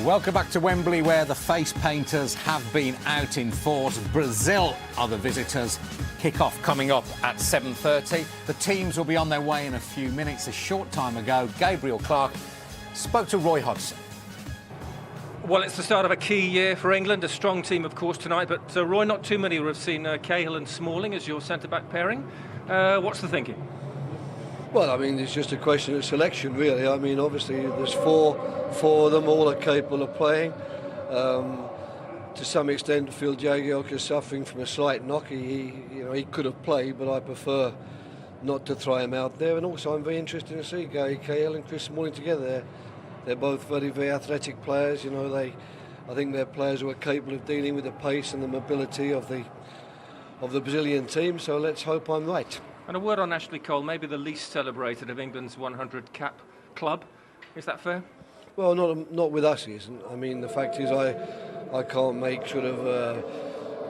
Welcome back to Wembley, where the face painters have been out in force. Brazil are the visitors. Kick-off coming up at 7:30. The teams will be on their way in a few minutes. A short time ago, Gabriel Clark spoke to Roy Hodgson. Well, it's the start of a key year for England. A strong team, of course, tonight. But, Roy, not too many will have seen Cahill and Smalling as your centre-back pairing. What's the thinking? Well, I mean, it's just a question of selection, really. I mean, obviously, there's four of them, all are capable of playing. To some extent, Phil Jagielka is suffering from a slight knock. He could have played, but I prefer not to throw him out there. And also, I'm very interested to see Gary Cahill and Chris Smalling together. They're both very, very athletic players. You know, I think they're players who are capable of dealing with the pace and the mobility of the Brazilian team. So let's hope I'm right. And a word on Ashley Cole, maybe the least celebrated of England's 100 cap club. Is that fair? Well, not with us, he isn't. I mean, the fact is I can't make sort of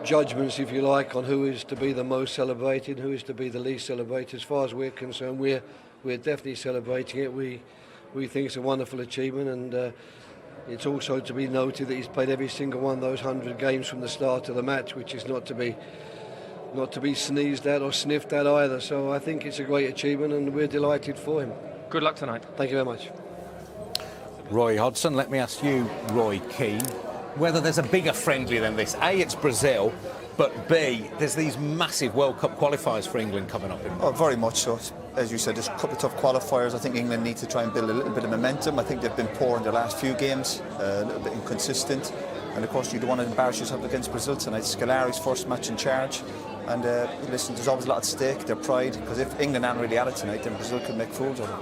judgments, if you like, on who is to be the most celebrated, who is to be the least celebrated. As far as we're concerned, we're definitely celebrating it. We think it's a wonderful achievement, and it's also to be noted that he's played every single one of those 100 games from the start of the match, which is not to be sneezed at or sniffed at either. So I think it's a great achievement, and we're delighted for him. Good luck tonight. Thank you very much. Roy Hodgson, let me ask you, Roy Keane, whether there's a bigger friendly than this. A, it's Brazil, but B, there's these massive World Cup qualifiers for England coming up in March. Oh, very much so. As you said, there's a couple of tough qualifiers. I think England need to try and build a little bit of momentum. I think they've been poor in the last few games, a little bit inconsistent. And of course, you don't want to embarrass yourself against Brazil tonight. Scolari's first match in charge. And listen, there's always a lot at stake, their pride, because if England aren't really at it tonight, then Brazil could make fools of them.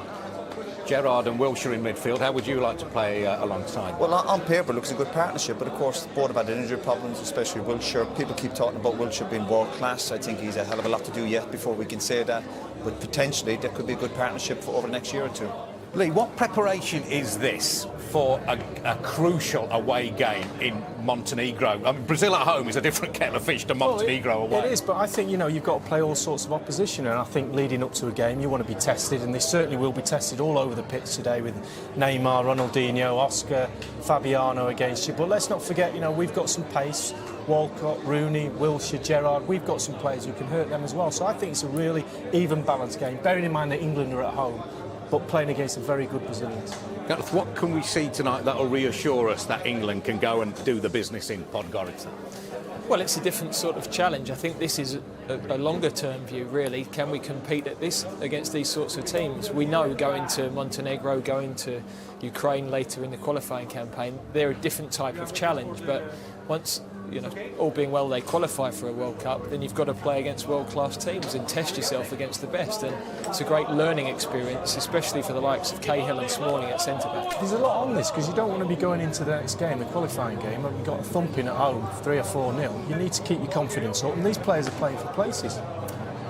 Ghirarad and Wilshere in midfield, how would you like to play alongside? Well, on paper, it looks a good partnership, but of course, both have had injury problems, especially Wilshere. People keep talking about Wilshere being world class. I think he's a hell of a lot to do yet before we can say that. But potentially, there could be a good partnership for over the next year or two. Lee, what preparation is this for a crucial away game in Montenegro? I mean, Brazil at home is a different kettle of fish to Montenegro away. It is, but I think, you've got to play all sorts of opposition, and I think leading up to a game, you want to be tested, and they certainly will be tested all over the pitch today with Neymar, Ronaldinho, Oscar, Fabiano against you. But let's not forget, we've got some pace. Walcott, Rooney, Wilshere, Gerrard, we've got some players who can hurt them as well. So I think it's a really even balanced game, bearing in mind that England are at home, but playing against a very good Brazilians. Gareth, what can we see tonight that will reassure us that England can go and do the business in Podgorica? Well, it's a different sort of challenge. I think this is a longer-term view, really. Can we compete against these sorts of teams? We know going to Montenegro, going to Ukraine later in the qualifying campaign, they're a different type of challenge. But once, all being well, they qualify for a World Cup, then you've got to play against world-class teams and test yourself against the best. And it's a great learning experience, especially for the likes of Cahill and Smalling at centre-back. There's a lot on this, because you don't want to be going into the next game, the qualifying game, and you've got a thumping at home, 3 or 4-0. You need to keep your confidence up, and these players are playing for places.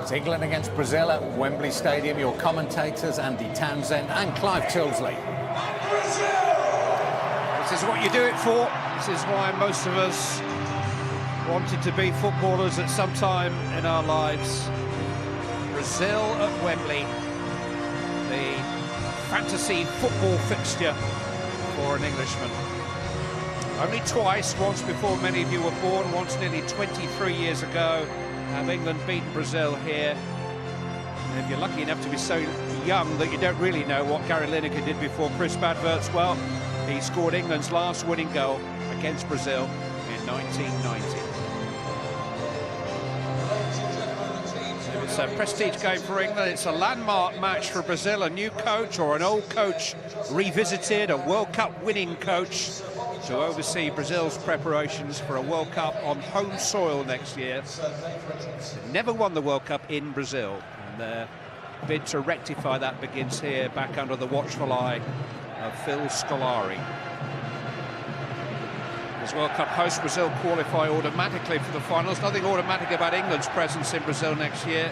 It's England against Brazil at Wembley Stadium. Your commentators, Andy Townsend and Clive Tilsley. This is what you do it for. This is why most of us wanted to be footballers at some time in our lives. Brazil at Wembley, the fantasy football fixture for an Englishman. Only twice, once before many of you were born, once nearly 23 years ago, have England beaten Brazil here. And if you're lucky enough to be so young that you don't really know what Gary Lineker did before Chris Badverts, well, he scored England's last winning goal against Brazil in 1990. It's a prestige game for England. It's a landmark match for Brazil. A new coach or an old coach revisited, a World Cup winning coach to oversee Brazil's preparations for a World Cup on home soil next year. They've never won the World Cup in Brazil, and their bid to rectify that begins here, back under the watchful eye of Phil Scolari. As World Cup host, Brazil qualify automatically for the finals. Nothing automatic about England's presence in Brazil next year.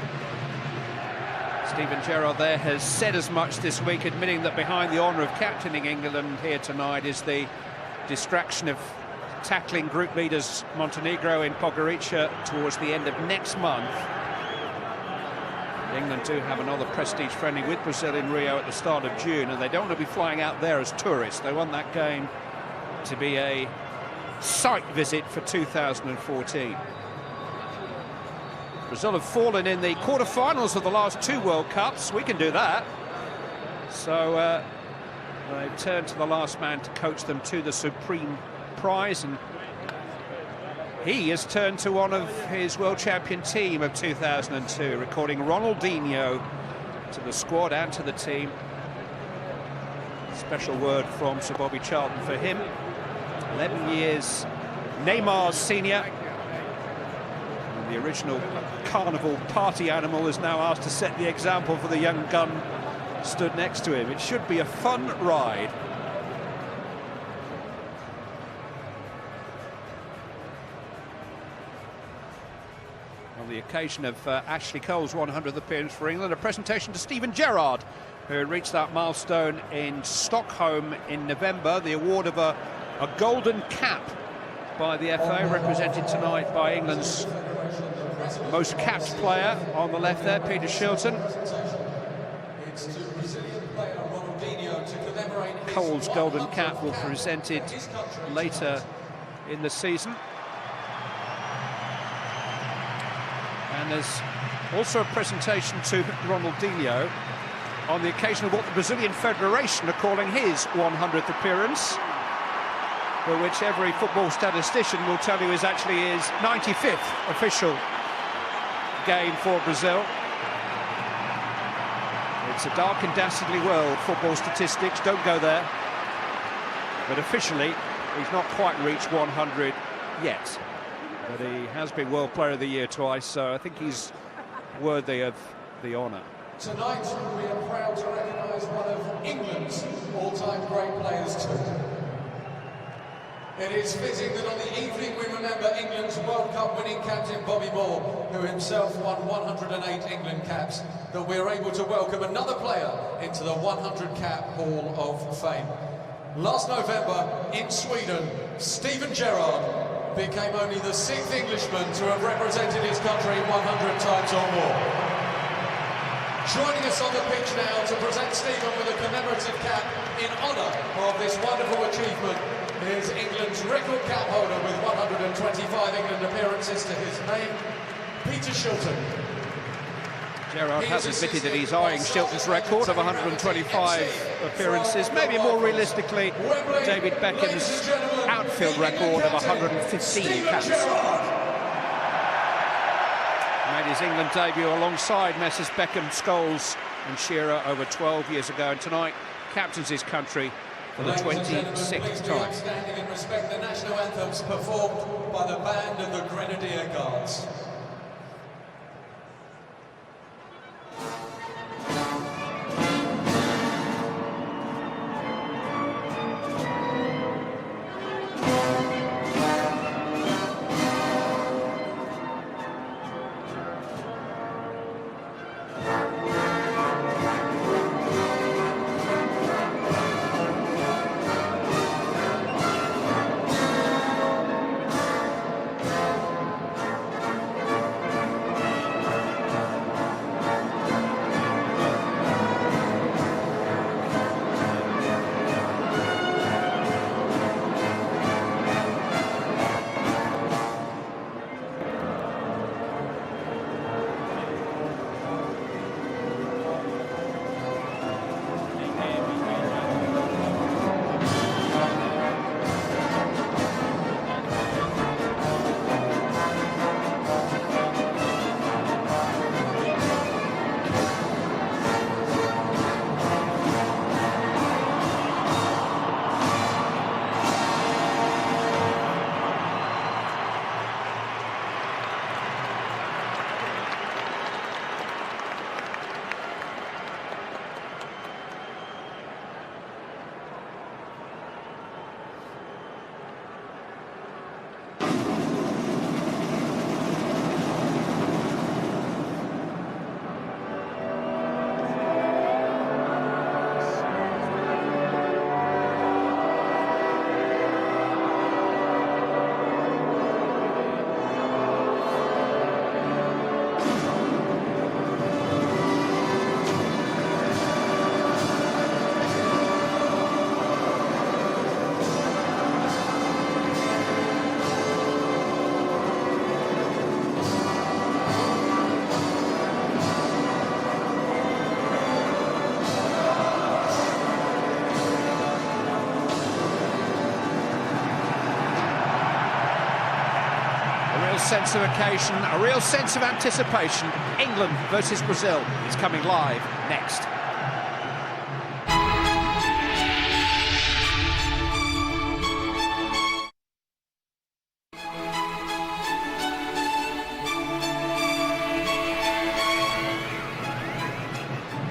Steven Gerrard there has said as much this week, admitting that behind the honour of captaining England here tonight is the distraction of tackling group leaders Montenegro in Podgorica towards the end of next month. England do have another prestige friendly with Brazil in Rio at the start of June, and they don't want to be flying out there as tourists. They want that game to be a site visit for 2014. Brazil have fallen in the quarter-finals of the last 2 World Cups. We can do that. So they've turned to the last man to coach them to the supreme prize, and he has turned to one of his world champion team of 2002, recording Ronaldinho to the squad and to the team. Special word from Sir Bobby Charlton for him. 11 years Neymar's senior. And the original carnival party animal is now asked to set the example for the young gun stood next to him. It should be a fun ride. On the occasion of Ashley Cole's 100th appearance for England, a presentation to Steven Gerrard, who reached that milestone in Stockholm in November. The award of a golden cap by the FA, represented tonight by England's most capped player on the left there, Peter Shilton. Cole's golden cap will be presented later in the season. And there's also a presentation to Ronaldinho on the occasion of what the Brazilian Federation are calling his 100th appearance, for which every football statistician will tell you is actually his 95th official game for Brazil. It's a dark and dastardly world, football statistics, don't go there. But officially, he's not quite reached 100 yet. But he has been World Player of the Year twice, so I think he's worthy of the honour. Tonight, we are proud to recognise one of England's all-time great players too. It is fitting that on the evening we remember England's World Cup winning captain Bobby Moore, who himself won 108 England caps, that we are able to welcome another player into the 100-cap Hall of Fame. Last November, in Sweden, Steven Gerrard became only the 6th Englishman to have represented his country 100 times or more. Joining us on the pitch now to present Steven with a commemorative cap in honour of this wonderful achievement is England's record cap holder with 125 England appearances to his name, Peter Shilton. Gerrard has admitted that he's eyeing Shilton's record of 125 appearances, maybe more realistically David Beckham's outfield record of 115 caps. Made his England debut alongside Messrs Beckham, Scholes and Shearer over 12 years ago, and tonight captains his country for the 26th time. Standing and respect the national anthems performed by the band of the Grenadier Guards. sense of occasion, a real sense of anticipation. England versus Brazil is coming live next.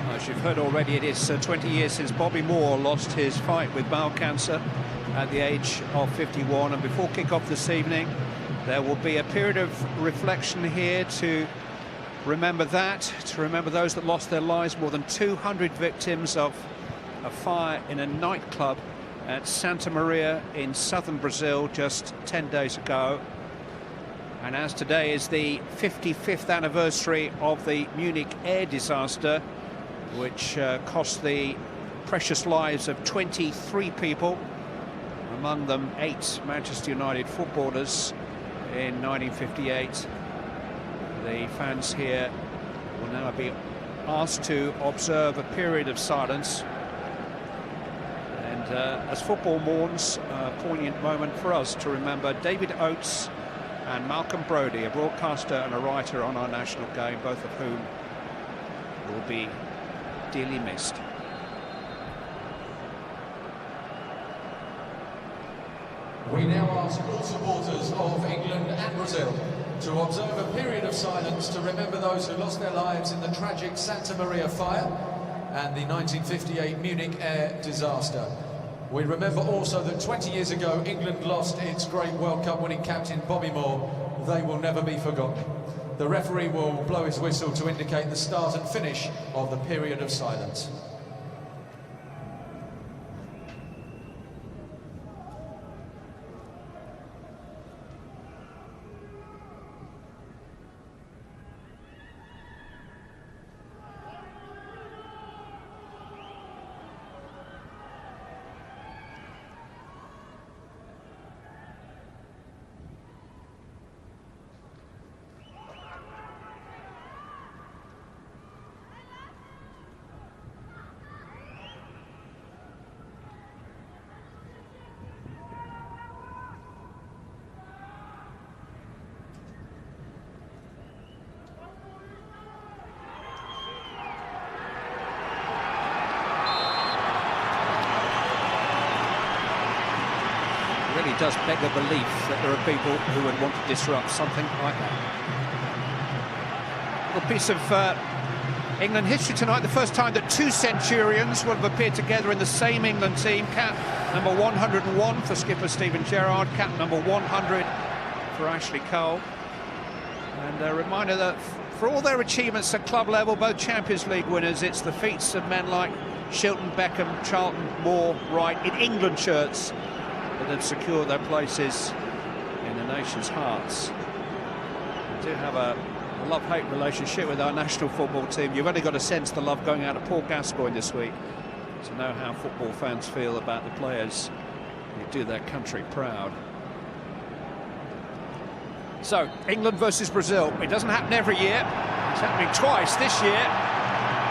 As you've heard already, it is 20 years since Bobby Moore lost his fight with bowel cancer at the age of 51. And before kick-off this evening, there will be a period of reflection here to remember that, to remember those that lost their lives, more than 200 victims of a fire in a nightclub at Santa Maria in southern Brazil just 10 days ago. And as today is the 55th anniversary of the Munich air disaster, which cost the precious lives of 23 people, among them 8 Manchester United footballers in 1958. The fans here will now be asked to observe a period of silence. And as football mourns, a poignant moment for us to remember David Oates and Malcolm Brodie, a broadcaster and a writer on our national game, both of whom will be dearly missed. We now ask all supporters of England and Brazil to observe a period of silence to remember those who lost their lives in the tragic Santa Maria fire and the 1958 Munich air disaster. We remember also that 20 years ago England lost its great World Cup winning captain Bobby Moore. They will never be forgotten. The referee will blow his whistle to indicate the start and finish of the period of silence. Really does beg a belief that there are people who would want to disrupt something like that. A little piece of England history tonight, the first time that 2 Centurions will have appeared together in the same England team. Cap number 101 for skipper Steven Gerrard, cap number 100 for Ashley Cole. And a reminder that for all their achievements at club level, both Champions League winners, it's the feats of men like Shilton, Beckham, Charlton, Moore, Wright in England shirts that have secured their places in the nation's hearts. We do have a love-hate relationship with our national football team. You've only got to sense the love going out of Paul Gascoigne this week to know how football fans feel about the players who do their country proud. So, England versus Brazil. It doesn't happen every year. It's happening twice this year.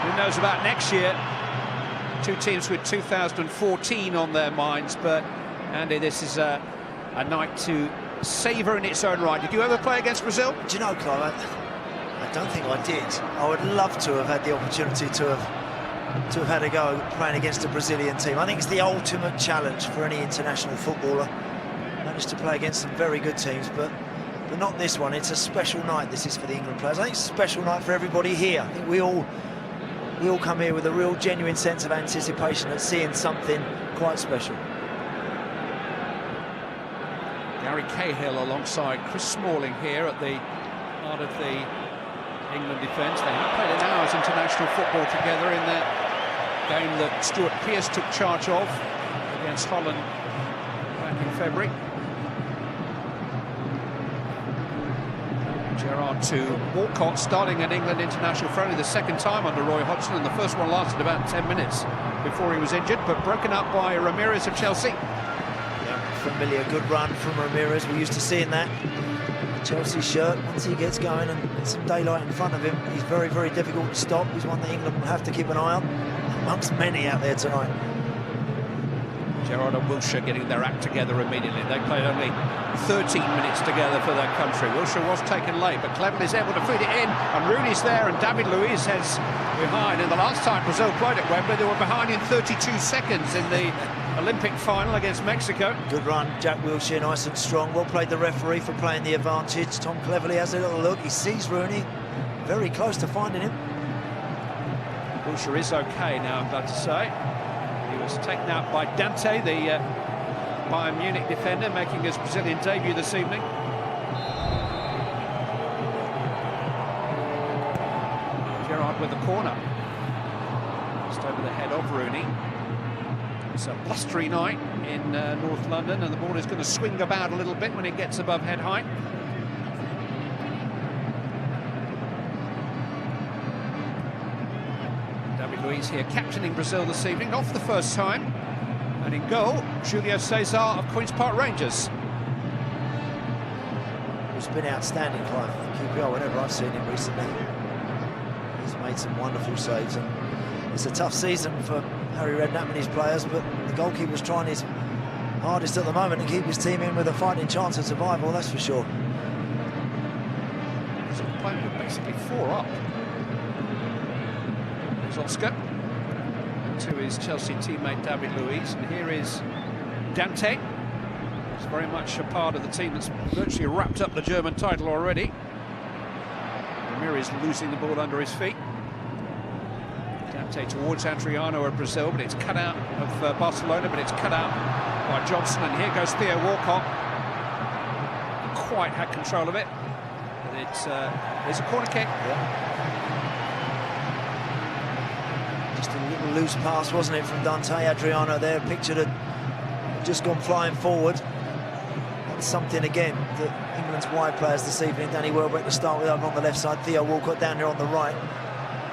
Who knows about next year? 2 teams with 2014 on their minds, but Andy, this is a night to savour in its own right. Did you ever play against Brazil? Do you know, Clive, I don't think I did. I would love to have had the opportunity to have had a go playing against a Brazilian team. I think it's the ultimate challenge for any international footballer. Managed to play against some very good teams, but not this one. It's a special night, this is, for the England players. I think it's a special night for everybody here. I think we all come here with a real genuine sense of anticipation at seeing something quite special. Gary Cahill alongside Chris Smalling here at the heart of the England defence. They have played an hour's international football together in that game that Stuart Pearce took charge of against Holland back in February. Gerrard to Walcott, starting an England international for only the 2nd time under Roy Hodgson, and the first one lasted about 10 minutes before he was injured, but broken up by Ramirez of Chelsea. Familiar good run from Ramirez. We're used to seeing that. Chelsea shirt, once he gets going and some daylight in front of him, he's very, very difficult to stop. He's one that England will have to keep an eye on, amongst many out there tonight. Ghirarad and Wilshere getting their act together immediately. They played only 13 minutes together for their country. Wilshere was taken late, but Cleverley's able to feed it in, and Rooney's there, and David Luiz heads behind. And the last time Brazil played at Wembley, they were behind in 32 seconds in the Olympic final against Mexico. Good run, Jack Wilshere, nice and strong. Well played the referee for playing the advantage. Tom Cleverley has a little look. He sees Rooney, very close to finding him. Wilshere is okay now, I'm glad to say. He was taken out by Dante, the Bayern Munich defender, making his Brazilian debut this evening. Ghirarad with the corner. Just over the head of Rooney. It's a blustery night in North London, and the ball is going to swing about a little bit when it gets above head height. David Luiz here captaining Brazil this evening, not for the first time. And in goal, Julio Cesar of Queen's Park Rangers. He's been outstanding, Clive, for QPR whenever I've seen him recently. He's made some wonderful saves, and it's a tough season for Harry Redknapp and his players, but the goalkeeper's trying his hardest at the moment to keep his team in with a fighting chance of survival, that's for sure. So the playing with basically 4 up. There's Oscar to his Chelsea teammate David Luiz, and here is Dante. He's very much a part of the team that's virtually wrapped up the German title already. Ramirez losing the ball under his feet. Dante towards Adriano of Brazil, but it's cut out of Barcelona, but it's cut out by Johnson, and here goes Theo Walcott. Quite had control of it, but it's there's a corner kick. Yeah. Just a little loose pass, wasn't it, from Dante. Adriano there, pictured had just gone flying forward. That's something again that England's wide players this evening, Danny Welbeck to start with over on the left side, Theo Walcott down here on the right.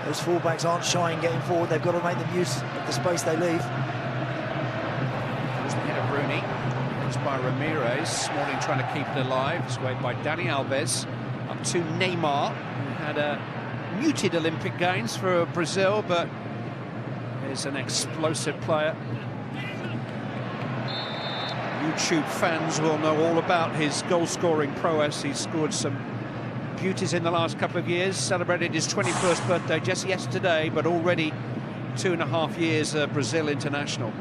Those fullbacks aren't shy in getting forward. They've got to make the use of the space they leave. There's the head of Rooney. It's by Ramirez. Smalling trying to keep it alive. Swayed by Dani Alves. Up to Neymar, who had a muted Olympic gains for Brazil, but is an explosive player. YouTube fans will know all about his goal-scoring prowess. He's scored some beauties in the last couple of years, celebrated his 21st birthday just yesterday, but already 2.5 years Brazil international.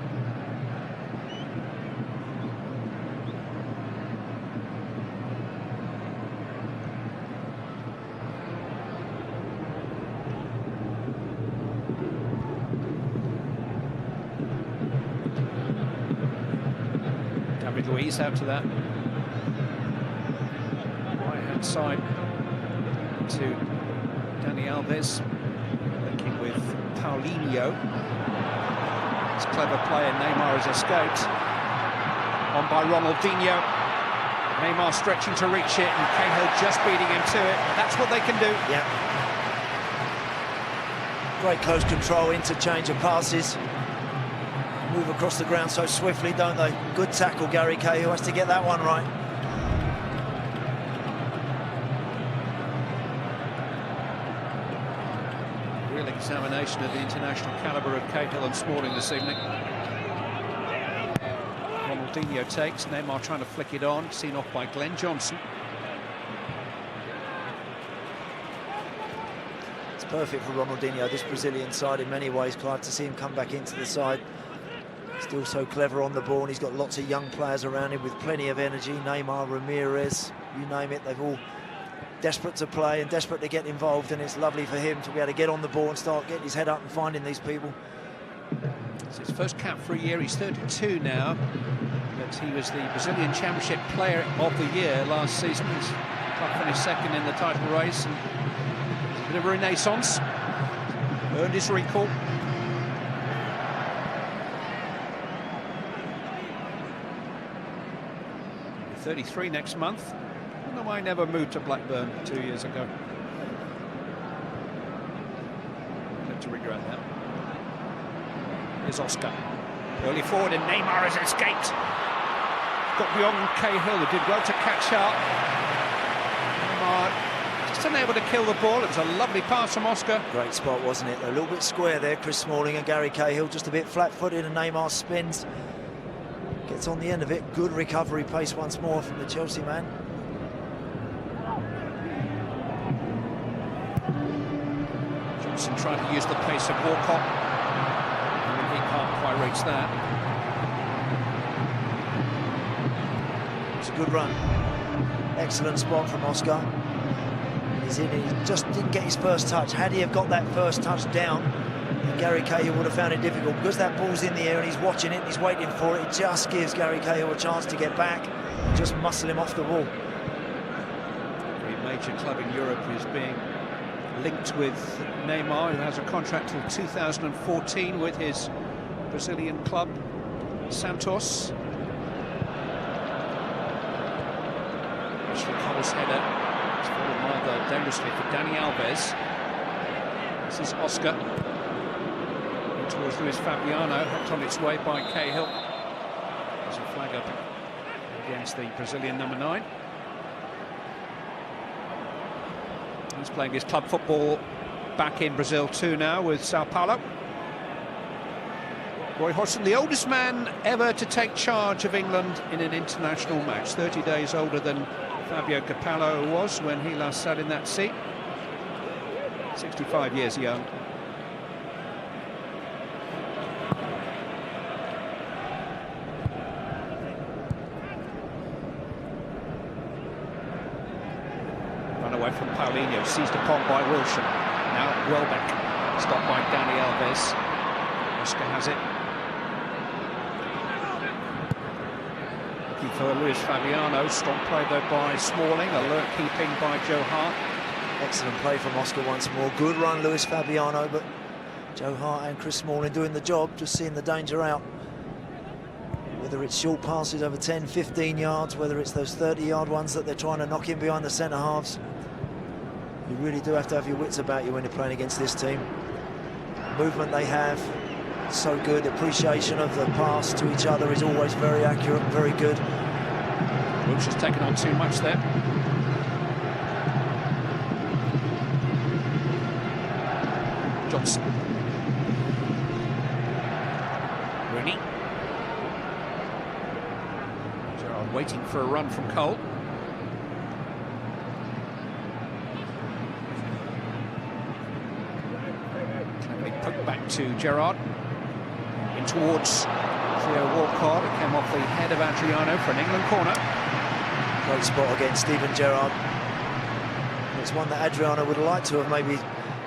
David Luiz out to that right-hand side to Dani Alves, linking with Paulinho. It's clever play, and Neymar has escaped. On by Ronaldinho. Neymar stretching to reach it, and Cahill just beating him to it. That's what they can do. Yeah. Great close control, interchange of passes. Move across the ground so swiftly, don't they? Good tackle, Gary Cahill has to get that one right. Examination of the international calibre of Cahill and Smalling this evening. Ronaldinho takes, Neymar trying to flick it on, seen off by Glenn Johnson. It's perfect for Ronaldinho, this Brazilian side in many ways, Clive, to see him come back into the side. Still so clever on the ball, and he's got lots of young players around him with plenty of energy. Neymar, Ramirez, you name it, they've all desperate to play and desperate to get involved, and it's lovely for him to be able to get on the ball and start getting his head up and finding these people. It's his first cap for a year. He's 32 now, but he was the Brazilian Championship Player of the Year last season. He's finished second in the title race, and a bit of a renaissance. Earned his recall. He's 33 next month. I don't know why I never moved to Blackburn 2 years ago. Have to regret that. Here's Oscar. Early forward, and Neymar has escaped. Got beyond Cahill, who did well to catch up. Neymar just unable to kill the ball. It was a lovely pass from Oscar. Great spot, wasn't it? A little bit square there, Chris Smalling and Gary Cahill, just a bit flat-footed, and Neymar spins. Gets on the end of it. Good recovery pace once more from the Chelsea man. Johnson trying to use the pace of Walcott. And he can't quite reach that. It's a good run. Excellent spot from Oscar. He's in, he just didn't get his first touch. Had he have got that first touch down, Gary Cahill would have found it difficult. Because that ball's in the air and he's watching it and he's waiting for it, it just gives Gary Cahill a chance to get back and just muscle him off the wall. Every major club in Europe is being linked with Neymar, who has a contract till 2014 with his Brazilian club, Santos. Ashley Cole's header. It's fallen rather dangerously for Dani Alves. This is Oscar. Towards Luis Fabiano, helped on its way by Cahill. There's a flag up against the Brazilian number 9. He's playing his club football back in Brazil too now with Sao Paulo. Roy Hodgson, the oldest man ever to take charge of England in an international match. 30 days older than Fabio Capello was when he last sat in that seat. 65 years young. Away from Paulinho, seized upon by Wilson. Now Welbeck, stopped by Dani Alves. Oscar has it. Looking for Luis Fabiano. Strong play though by Smalling. Alert keeping by Joe Hart. Excellent play from Oscar once more. Good run, Luis Fabiano, but Joe Hart and Chris Smalling doing the job, just seeing the danger out. Whether it's short passes over 10, 15 yards, whether it's those 30-yard ones that they're trying to knock in behind the centre-halves. You really do have to have your wits about you when you're playing against this team. Movement they have, so good. Appreciation of the pass to each other is always very accurate, very good. Wilsh has taken on too much there. Johnson. Rooney. Gerrard waiting for a run from Cole. Poked back to Gerrard. In towards Theo Walcott. It came off the head of Adriano for an England corner. Great spot against Steven Gerrard. It's one that Adriano would like to have maybe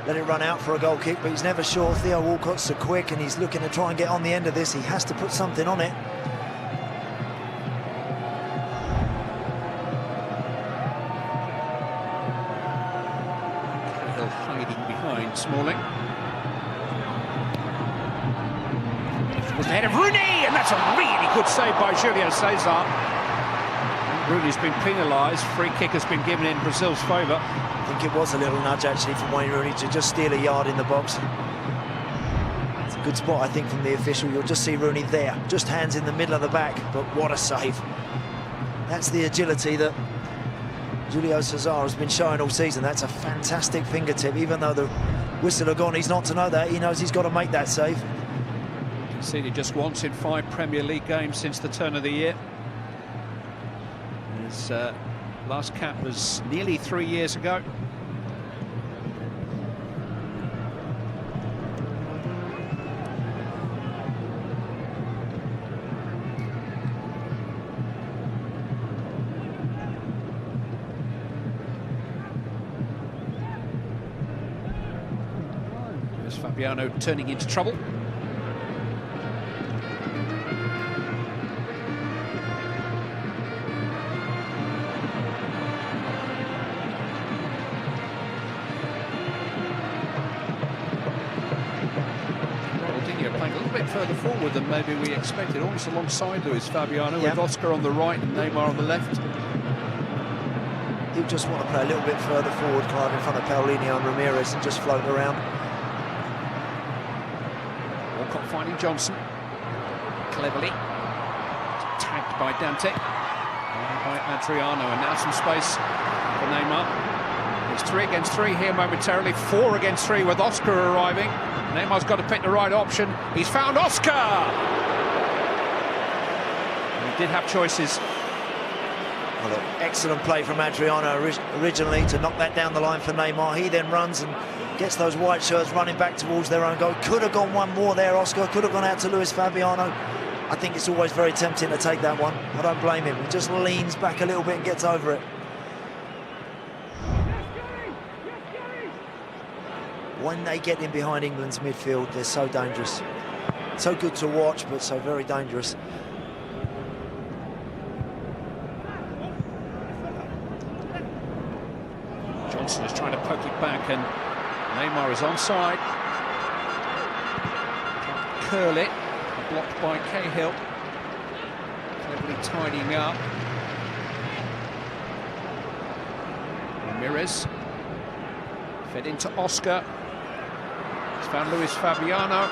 let it run out for a goal kick, but he's never sure. Theo Walcott's so quick and he's looking to try and get on the end of this. He has to put something on it. Cahill hiding behind Smalling. Was the head of Rooney, and that's a really good save by Julio Cesar. Rooney's been penalised. Free kick has been given in Brazil's favour. I think it was a little nudge actually from Wayne Rooney to just steal a yard in the box. It's a good spot, I think, from the official. You'll just see Rooney there, just hands in the middle of the back, but what a save. That's the agility that Julio Cesar has been showing all season. That's a fantastic fingertip. Even though the whistle had gone, he's not to know that. He knows he's got to make that save. Conceded just once in 5 Premier League games since the turn of the year. His last cap was nearly 3 years ago. There's Fabiano turning into trouble. Further forward than maybe we expected, almost alongside Luis Fabiano, with Oscar on the right and Neymar on the left. He'll just want to play a little bit further forward, Clive, in front of Paulinho and Ramirez and just float around. Walcott finding Johnson. Cleverly. Tagged by Dante. By Adriano, and now some space for Neymar. It's 3 against 3 here momentarily, 4 against 3 with Oscar arriving. Neymar's got to pick the right option. He's found Oscar! did have choices. Well, look, excellent play from Adriano originally to knock that down the line for Neymar. He then runs and gets those white shirts running back towards their own goal. Could have gone one more there, Oscar. Could have gone out to Luis Fabiano. I think it's always very tempting to take that one. I don't blame him. He just leans back a little bit and gets over it. When they get in behind England's midfield, they're so dangerous. So good to watch, but so very dangerous. Johnson is trying to poke it back, and Neymar is onside. Curl it, blocked by Cahill. Cleverly tidying up. Ramirez fed into Oscar. He's found Luis Fabiano.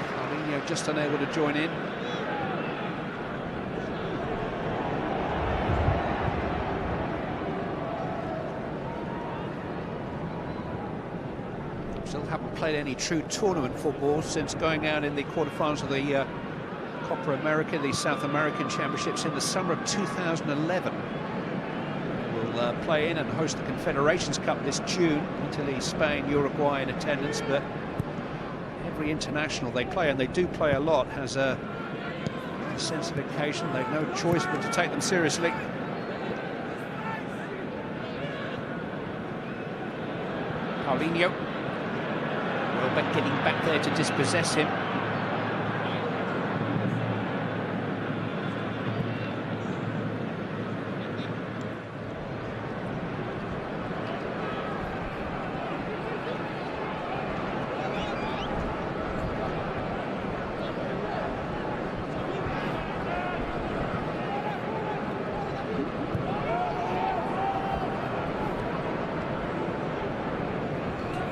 Paulinho just unable to join in. Still haven't played any true tournament football since going out in the quarterfinals of the Copa America, the South American Championships, in the summer of 2011. We'll play in and host the Confederations Cup this June. Italy, Spain, Uruguay in attendance, but every international they play, and they do play a lot, has a sense of occasion. They've no choice but to take them seriously. Paulinho. Welbeck getting back there to dispossess him.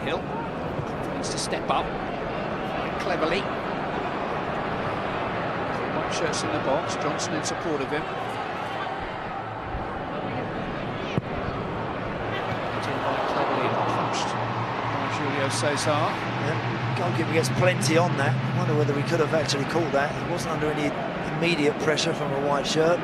Hill needs to step up cleverly. White shirts in the box, Johnson in support of him. In by cleverly and punched by Julio Cesar. Yeah, goalkeeper gets plenty on that. I wonder whether he could have actually called that. He wasn't under any immediate pressure from a white shirt.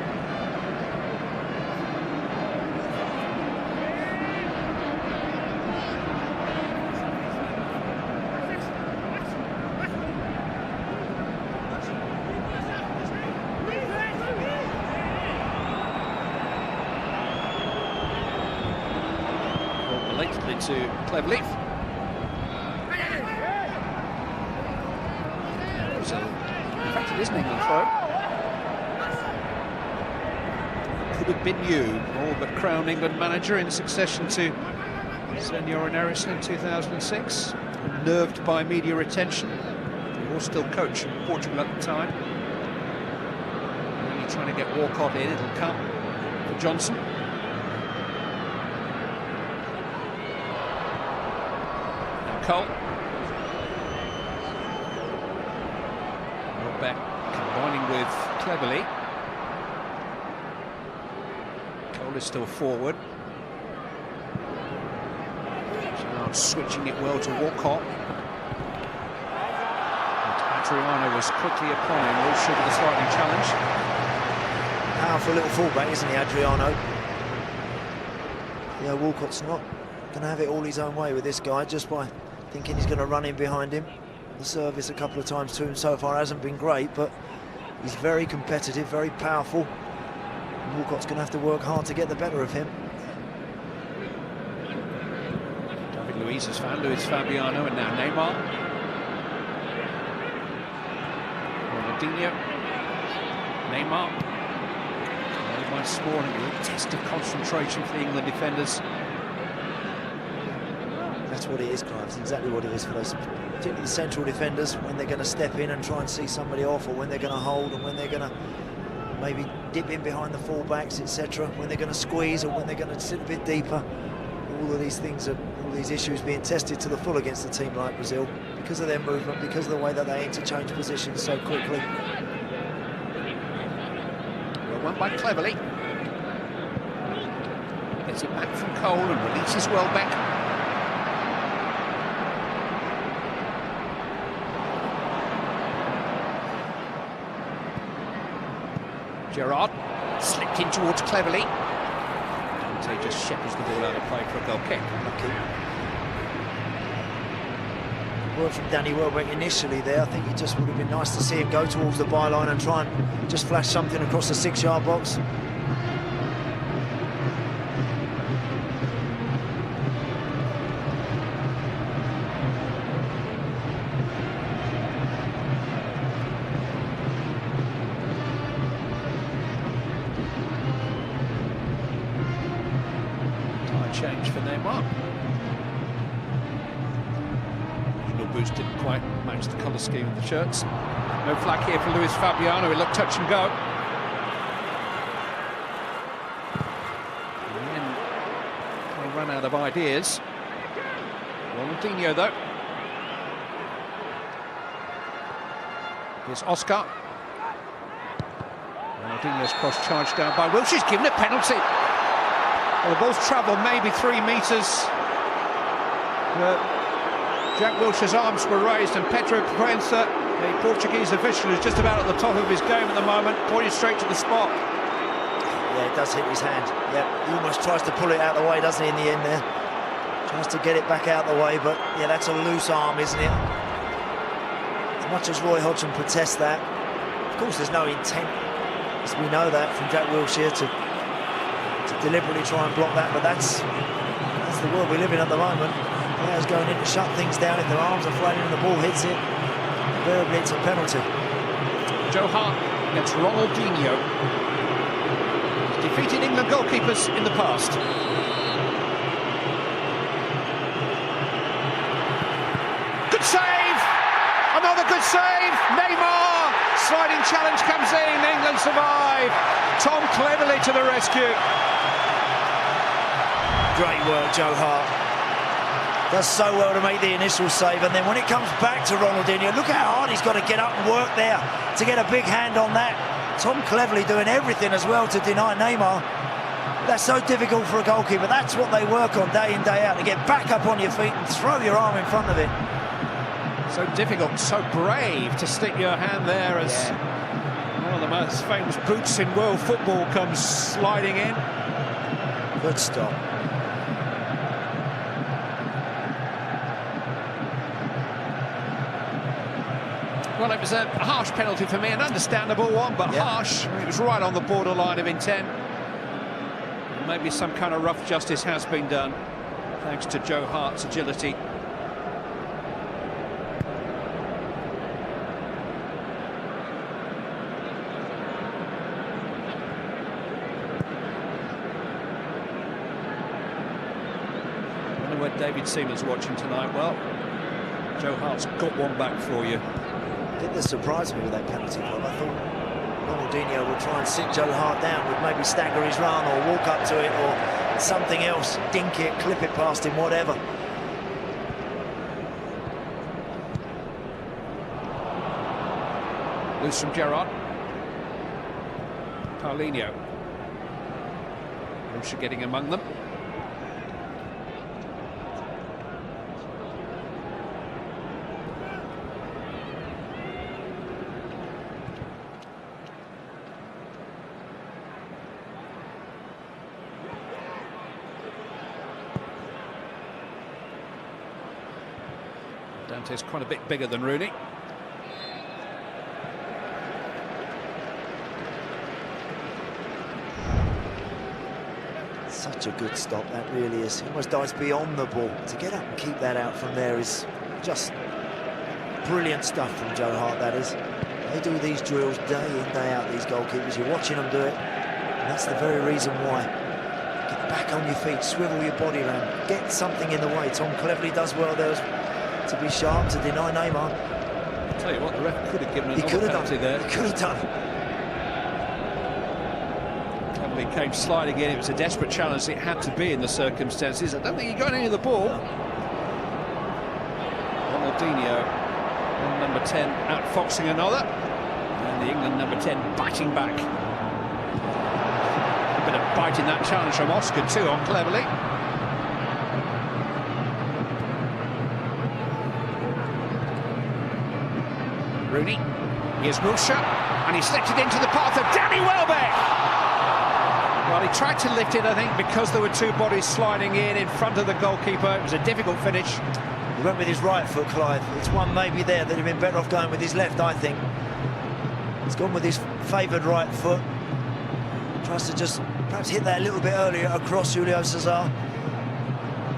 To Cleverly. So, in fact, it is an England throw. Could have been you, all but crowned England manager in succession to Senor Eriksen in 2006. Unnerved by media attention. He was still coach in Portugal at the time. Really trying to get Walcott in, it'll come for Johnson. Cole. Welbeck combining with Cleverly. Cole is still forward. Now switching it well to Walcott. And Adriano was quickly upon him, also with a slightly challenge. Powerful little fullback, isn't he, Adriano? Yeah, Walcott's not going to have it all his own way with this guy, just by thinking he's going to run in behind him. The service a couple of times to him so far hasn't been great, but he's very competitive, very powerful. And Walcott's going to have to work hard to get the better of him. David Luiz has found Luis Fabiano, and now Neymar. Ronaldinho. Neymar. Neymar scoring, a little test of concentration for the England defenders. That's what it is, Clive. It's exactly what it is for those, particularly the central defenders, when they're going to step in and try and see somebody off, or when they're going to hold, and when they're going to maybe dip in behind the fullbacks, etc. When they're going to squeeze, or when they're going to sit a bit deeper. All of these things, all these issues being tested to the full against a team like Brazil because of their movement, because of the way that they interchange positions so quickly. Well, won by Cleverly. Gets it back from Cole and releases Welbeck. Ghirarad slipped in towards Cleverly. Dante just shepherds the ball out of play for a goal kick. Work from Danny Welbeck initially there. I think it just would have been nice to see him go towards the byline and try and just flash something across the 6-yard box. Change for Neymar. The boots didn't quite match the colour scheme of the shirts. No flag here for Luis Fabiano. It looked touch and go. And then they ran out of ideas. Ronaldinho though. Here's Oscar. Ronaldinho's cross charged down by Wilshire's given a penalty. Well, the ball's travelled maybe 3 metres. Jack Wilshire's arms were raised, and Pedro Proença, the Portuguese official, is just about at the top of his game at the moment, pointing straight to the spot. Yeah, it does hit his hand. Yeah, he almost tries to pull it out of the way, doesn't he, in the end there? Tries to get it back out the way, but yeah, that's a loose arm, isn't it? As much as Roy Hodgson protests that, of course there's no intent, as we know that, from Jack Wilshere to deliberately try and block that, but that's the world we live in at the moment. Players going in to shut things down. If their arms are flailing and the ball hits it, invariably it's a penalty. Joe Hart against Ronaldinho. He's defeated England goalkeepers in the past. Good save! Another good save! Neymar! Sliding challenge comes in, England survive. Tom Cleverly to the rescue. Great work, Joe Hart. Does so well to make the initial save, and then when it comes back to Ronaldinho, look how hard he's got to get up and work there to get a big hand on that. Tom Cleverly doing everything as well to deny Neymar. That's so difficult for a goalkeeper. That's what they work on day in, day out, to get back up on your feet and throw your arm in front of it. So difficult, so brave to stick your hand there as one of the most famous boots in world football comes sliding in. Good stop. Well, it was a harsh penalty for me, an understandable one, but harsh. It was right on the borderline of intent. Maybe some kind of rough justice has been done, thanks to Joe Hart's agility. I wonder where David Seaman's watching tonight. Well, Joe Hart's got one back for you. Did this surprise me with that penalty, Bob? I thought Ronaldinho would try and sit Joe Hart down, would maybe stagger his run or walk up to it or something else, dink it, clip it past him, whatever. Loose from Ghirarad. Paulinho. Wilshere getting among them. Dante's quite a bit bigger than Rooney. Such a good stop, that really is. He almost dives beyond the ball. To get up and keep that out from there is just brilliant stuff from Joe Hart, that is. They do these drills day in, day out, these goalkeepers. You're watching them do it, and that's the very reason why. Get back on your feet, swivel your body around, get something in the way. Tom Cleverly does well there to be sharp, to deny Neymar. I'll tell you what, the ref could have given another penalty there. He could have done. Cleverly came sliding in. It was a desperate challenge. It had to be in the circumstances. I don't think he got any of the ball. Ronaldinho, number 10, outfoxing another. And the England number 10 biting back. A bit of bite in that challenge from Oscar too on Cleverly. Rooney. Here's Wilshere, and he slipped it into the path of Danny Welbeck. Well, he tried to lift it, I think, because there were two bodies sliding in front of the goalkeeper. It was a difficult finish. He went with his right foot, Clive. It's one maybe there that he'd been better off going with his left, I think. He's gone with his favoured right foot. Tries to just perhaps hit that a little bit earlier across Julio Cesar.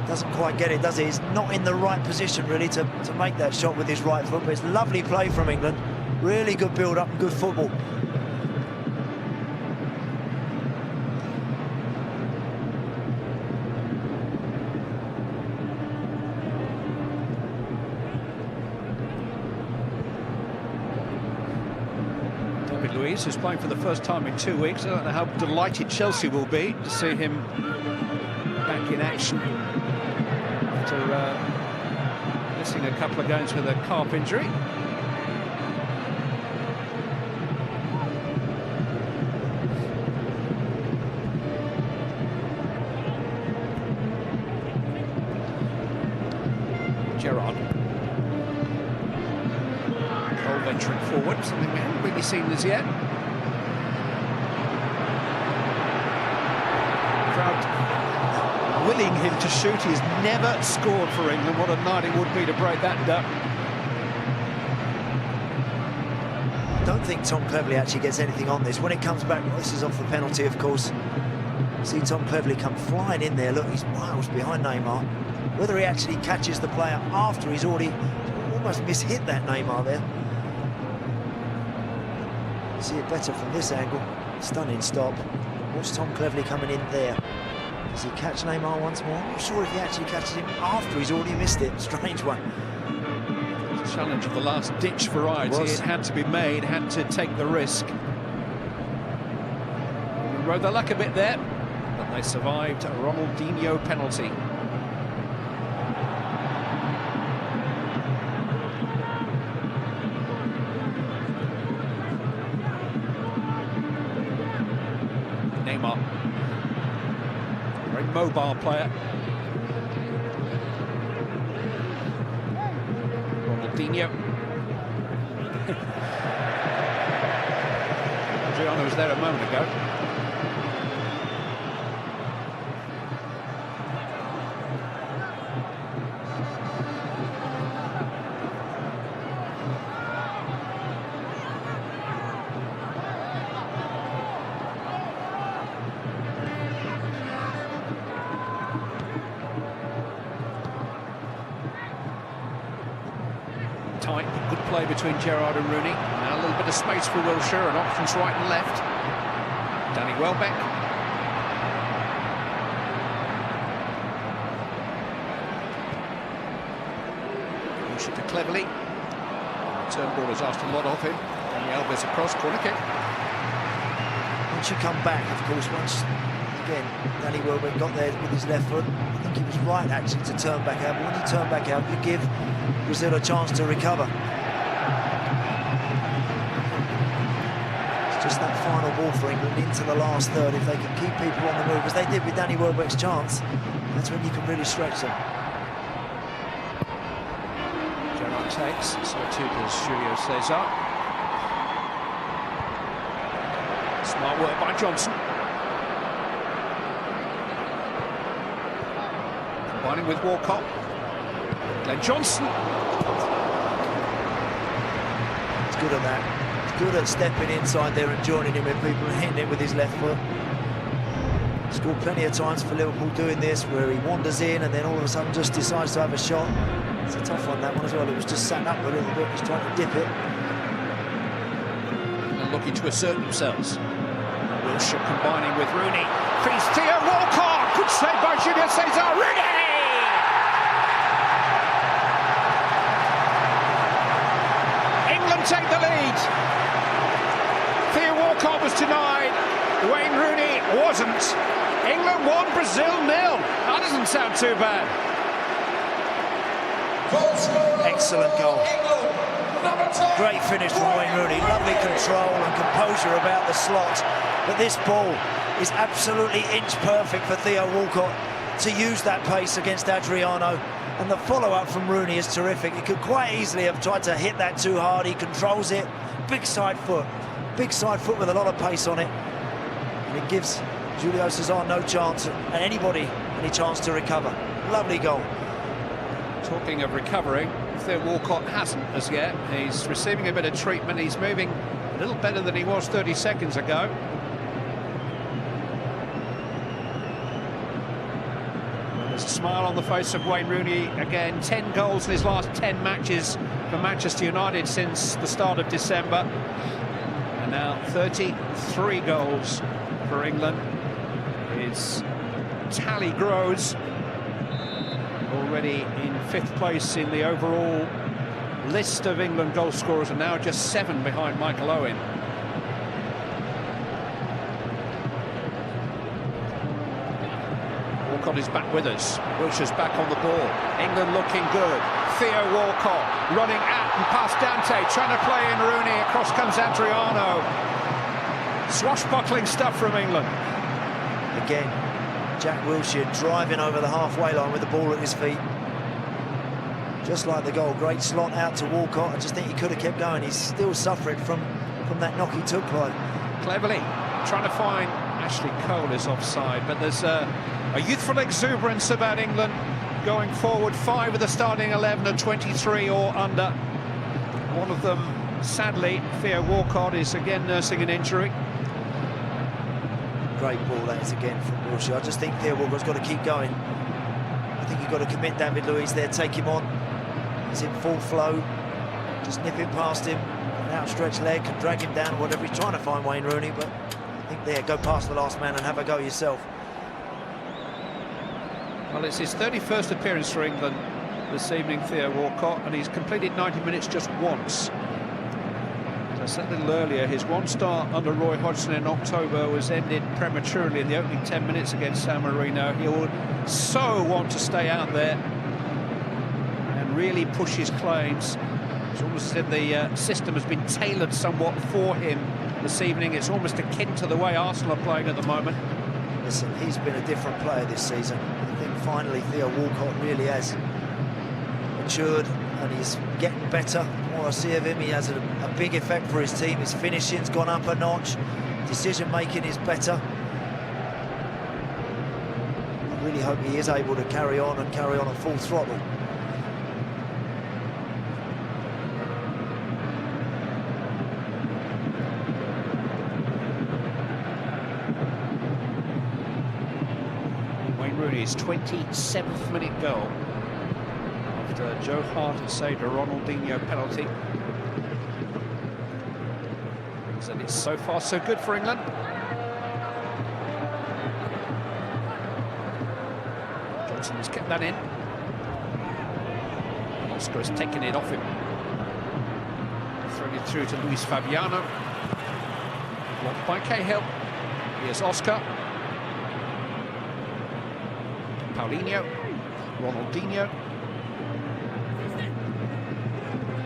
Doesn't quite get it, does he? He's not in the right position, really, to make that shot with his right foot. But it's lovely play from England. Really good build-up and good football. Luiz, who's playing for the first time in 2 weeks. I don't know how delighted Chelsea will be to see him back in action after missing a couple of games with a calf injury. Ghirarad. Venturing forward, something we haven't really seen as yet. Crowd willing him to shoot. He's never scored for England. What a night it would be to break that duck. I don't think Tom Cleverley actually gets anything on this. When it comes back, this is off the penalty, of course. See Tom Cleverley come flying in there. Look, he's miles behind Neymar. Whether he actually catches the player after he's already almost mishit that Neymar there. See it better from this angle. Stunning stop. Watch Tom Cleverley coming in there. Does he catch Neymar once more? I'm not sure if he actually catches him after he's already missed it. Strange one. It's a challenge of the last ditch variety. It had to be made, had to take the risk. We rode their luck a bit there, but they survived a Ronaldinho penalty. Neymar, very mobile player. Ronaldinho. Adriano was there a moment ago. Tight, good play between Ghirarad and Rooney. Now a little bit of space for Wilshere and options right and left. Danny Welbeck. Wilshere to Cleverley. Return ball has asked a lot of him. Danny Alves across, corner kick. Once you come back, of course, again, Danny Welbeck got there with his left foot. I think he was right, actually, to turn back out. But when you turn back out, you give Brazil a chance to recover. It's just that final ball for England into the last third. If they can keep people on the move, as they did with Danny Welbeck's chance, that's when you can really stretch them. Ghirarad takes, so too does Julio Cesar. Smart work by Johnson. Combining with Walcott. Glenn Johnson. He's good at that. He's good at stepping inside there and joining in with people and hitting it with his left foot. Scored plenty of times for Liverpool doing this, where he wanders in and then all of a sudden just decides to have a shot. It's a tough one, that one as well. It was just sat up a little bit, he's trying to dip it. And looking to assert themselves. Wilshere combining with Rooney. Feeds Theo Walcott. Good save by Julio Cesar. Rooney! England take the lead. Theo Walcott was denied. Wayne Rooney wasn't. England 1, Brazil 0. That doesn't sound too bad. Excellent goal. Great finish from Wayne Rooney. Lovely control and composure about the slot. But this ball is absolutely inch perfect for Theo Walcott to use that pace against Adriano And the follow-up from Rooney is terrific. He could quite easily have tried to hit that too hard. He controls it. Big side foot with a lot of pace on it. And it gives Julio César no chance, and anybody any chance to recover. Lovely goal. Talking of recovering, Theo Walcott hasn't as yet. He's receiving a bit of treatment. He's moving a little better than he was 30 seconds ago. There's a smile on the face of Wayne Rooney again. 10 goals in his last 10 matches for Manchester United since the start of December. And now 33 goals for England. His tally grows, already in 5th place in the overall list of England goal scorers, and now just 7 behind Michael Owen. Walcott is back with us. Wilshire's back on the ball. England looking good. Theo Walcott running at and past Dante, trying to play in Rooney. Across comes Adriano. Swashbuckling stuff from England. Again, Jack Wilshere driving over the halfway line with the ball at his feet. Just like the goal, great slot out to Walcott. I just think he could have kept going. He's still suffering from that knock he took, Clive. Cleverly trying to find Ashley Cole is offside, but there's a youthful exuberance about England going forward. 5 of the starting 11 are 23 or under. One of them, sadly, Theo Walcott, is again nursing an injury. Great ball that is again from Wilshere. I just think Theo Walcott's got to keep going. I think you've got to commit David Luiz there, take him on. He's in full flow. Just nip him past him. An outstretched leg can drag him down, whatever. He's trying to find Wayne Rooney, but I think there, go past the last man and have a go yourself. Well, it's his 31st appearance for England this evening, Theo Walcott, and he's completed 90 minutes just once. As I said a little earlier, his one-start under Roy Hodgson in October was ended prematurely in the opening 10 minutes against San Marino. He would so want to stay out there and really push his claims. It's almost as if the system has been tailored somewhat for him this evening. It's almost akin to the way Arsenal are playing at the moment. Listen, he's been a different player this season. I think finally Theo Walcott really has matured and he's getting better. The more I see of him, he has a big effect for his team. His finishing's gone up a notch. Decision-making is better. I really hope he is able to carry on at full throttle. Wayne Rooney's 27th minute goal after Joe Hart had saved a Ronaldinho penalty. And it's so far so good for England. Johnson has kept that in. Oscar has taken it off him. Throwing it through to Luis Fabiano. Blocked by Cahill. Here's Oscar. Paulinho. Ronaldinho.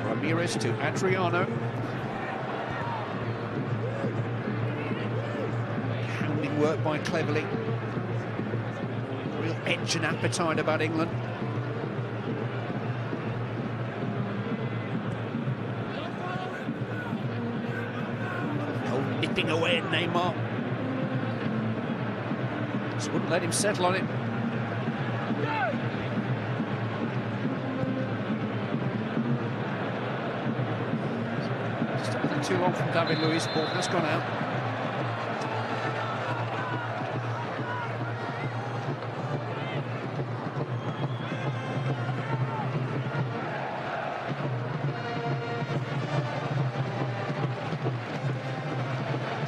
Ramirez to Adriano. Hounding work by Cleverly. Real edge and appetite about England. Oh, nipping away at Neymar. Just wouldn't let him settle on it. Too long from David Luiz. Ball has gone out.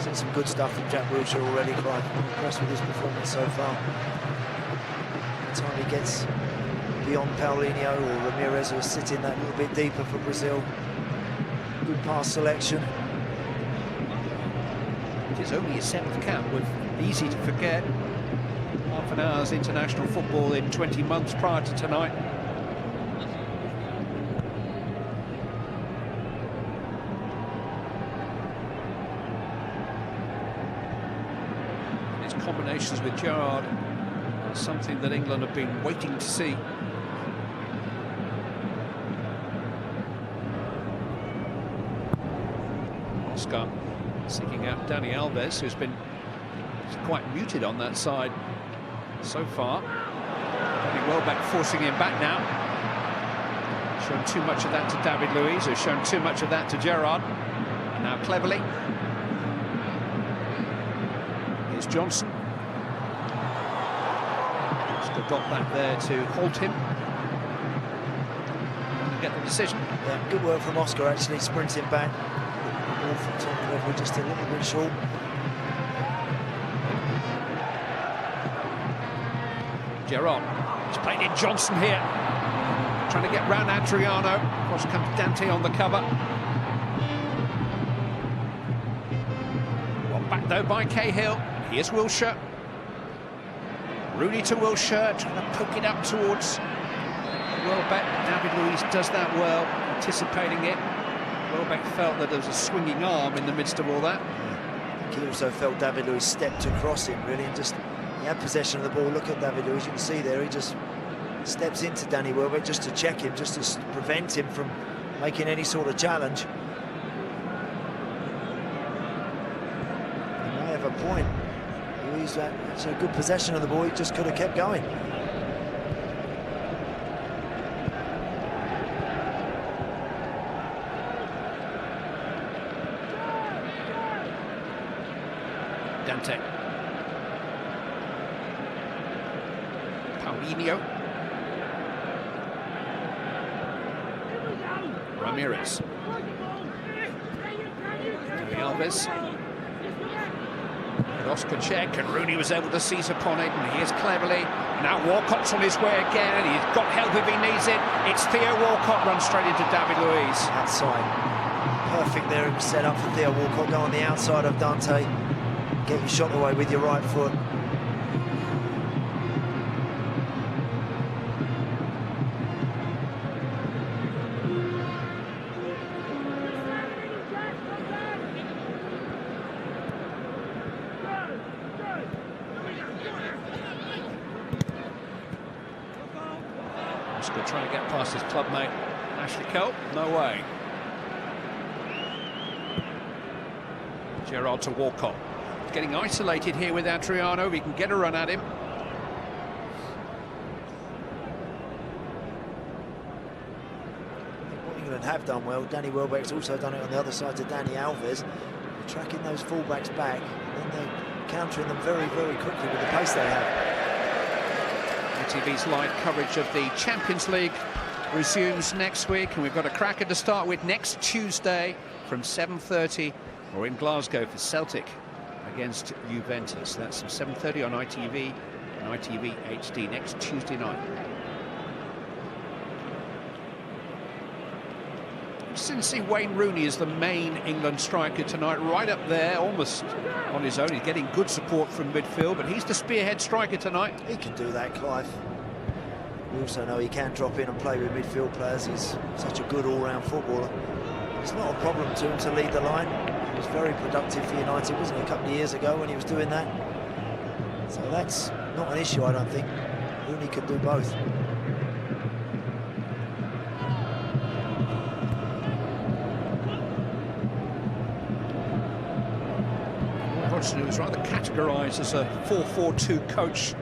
Seen some good stuff from Jack Wilshere already, Clive. I'm impressed with his performance so far. By the time he gets beyond Paulinho or Ramirez, who is sitting that little bit deeper for Brazil. Good pass selection. It is only his 7th cap, with easy to forget. Half an hour's international football in 20 months prior to tonight. His combinations with Ghirarad are something that England have been waiting to see. Oscar seeking out Dani Alves, who's been quite muted on that side so far. Danny Welbeck forcing him back now. Shown too much of that to David Luiz, who's shown too much of that to Ghirarad. And now cleverly. Here's Johnson. Oscar got back there to halt him. Get the decision. Yeah, good work from Oscar actually, sprinting back. Ball from Tom Cleverly just a little bit short. Ghirarad. He's played in Johnson here. Trying to get round Adriano. Across comes Dante on the cover. Well, back though by Cahill. Here's Wilshere. Rooney to Wilshere, trying to poke it up towards Welbeck. David Luiz does that well, anticipating it. Welbeck felt that there was a swinging arm in the midst of all that. I think he also felt David Luiz stepped across him really, and just he had possession of the ball. Look at David Luiz, you can see there, he just steps into Danny Welbeck just to check him, just to prevent him from making any sort of challenge. He may have a point. Luiz had a good possession of the ball, he just could have kept going. Dante. Paulinho. Ramirez. Alves. Oscar check, and Rooney was able to seize upon it, and here's cleverly. Now Walcott's on his way again, and he's got help if he needs it. It's Theo Walcott runs straight into David Luiz. Outside. Perfect there, it was set up for Theo Walcott. Go on the outside of Dante. Get your shot away with your right foot. Oscar trying to get past his club mate Ashley Cole. No way. Ghirarad to Walcott. Getting isolated here with Adriano. He can get a run at him. What England have done well, Danny Welbeck's also done it on the other side to Dani Alves. They're tracking those fullbacks back, and then they're countering them very, very quickly with the pace they have. ITV's live coverage of the Champions League resumes next week, and we've got a cracker to start with next Tuesday from 7:30. We're in Glasgow for Celtic against Juventus. That's 7:30 on ITV and ITV HD next Tuesday night. Interesting to see Wayne Rooney as the main England striker tonight, right up there, almost on his own. He's getting good support from midfield, but he's the spearhead striker tonight. He can do that, Clive. We also know he can drop in and play with midfield players. He's such a good all-round footballer. It's not a problem to him to lead the line. He was very productive for United, wasn't he, a couple of years ago when he was doing that? So that's not an issue, I don't think. Rooney can do both. Hodgson, who was rather categorised as a 4-4-2 coach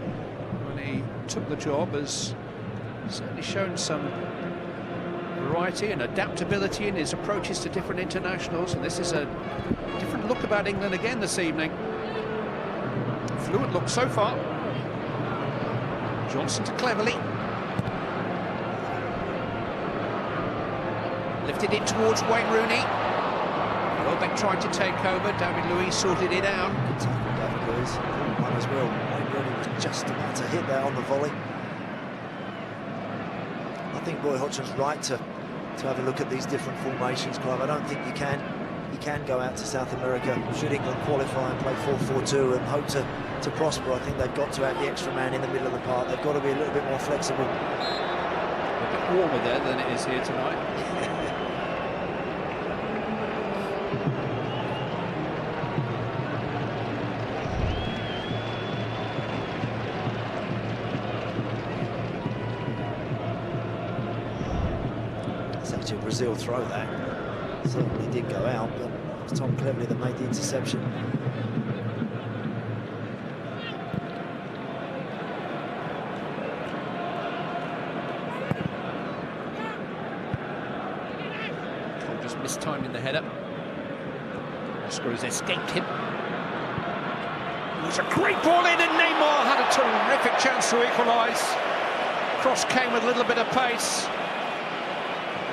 when he took the job, has certainly shown some variety and adaptability in his approaches to different internationals, and this is a different look about England again this evening. Fluent look so far. Johnson to Cleverly. Lifted it towards Wayne Rooney. Welbeck tried to take over. David Luiz sorted it out. Good tackle, David Luiz. One as well. Wayne Rooney was just about to hit that on the volley. I think Roy Hodgson's right to have a look at these different formations, Clive. I don't think you can go out to South America, should England qualify and play 4-4-2 and hope to prosper. I think they've got to have the extra man in the middle of the park. They've got to be a little bit more flexible. A bit warmer there than it is here tonight. It's actually a Brazil throw that. Certainly did go out, but it was Tom Cleverley that made the interception. Cole just mistiming the header. Oscar has escaped him. It was a great ball in, and Neymar had a terrific chance to equalise. Cross came with a little bit of pace,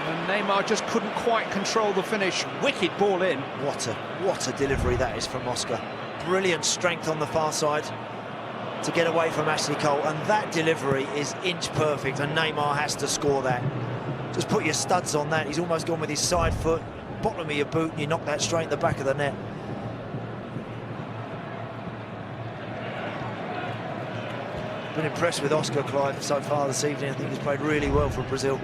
and Neymar just couldn't quite control the finish. Wicked ball in. What a delivery that is from Oscar. Brilliant strength on the far side to get away from Ashley Cole, and that delivery is inch perfect, and Neymar has to score that. Just put your studs on that. He's almost gone with his side foot, bottom of your boot, and you knock that straight in the back of the net. Been impressed with Oscar, Clive, so far this evening. I think he's played really well for Brazil.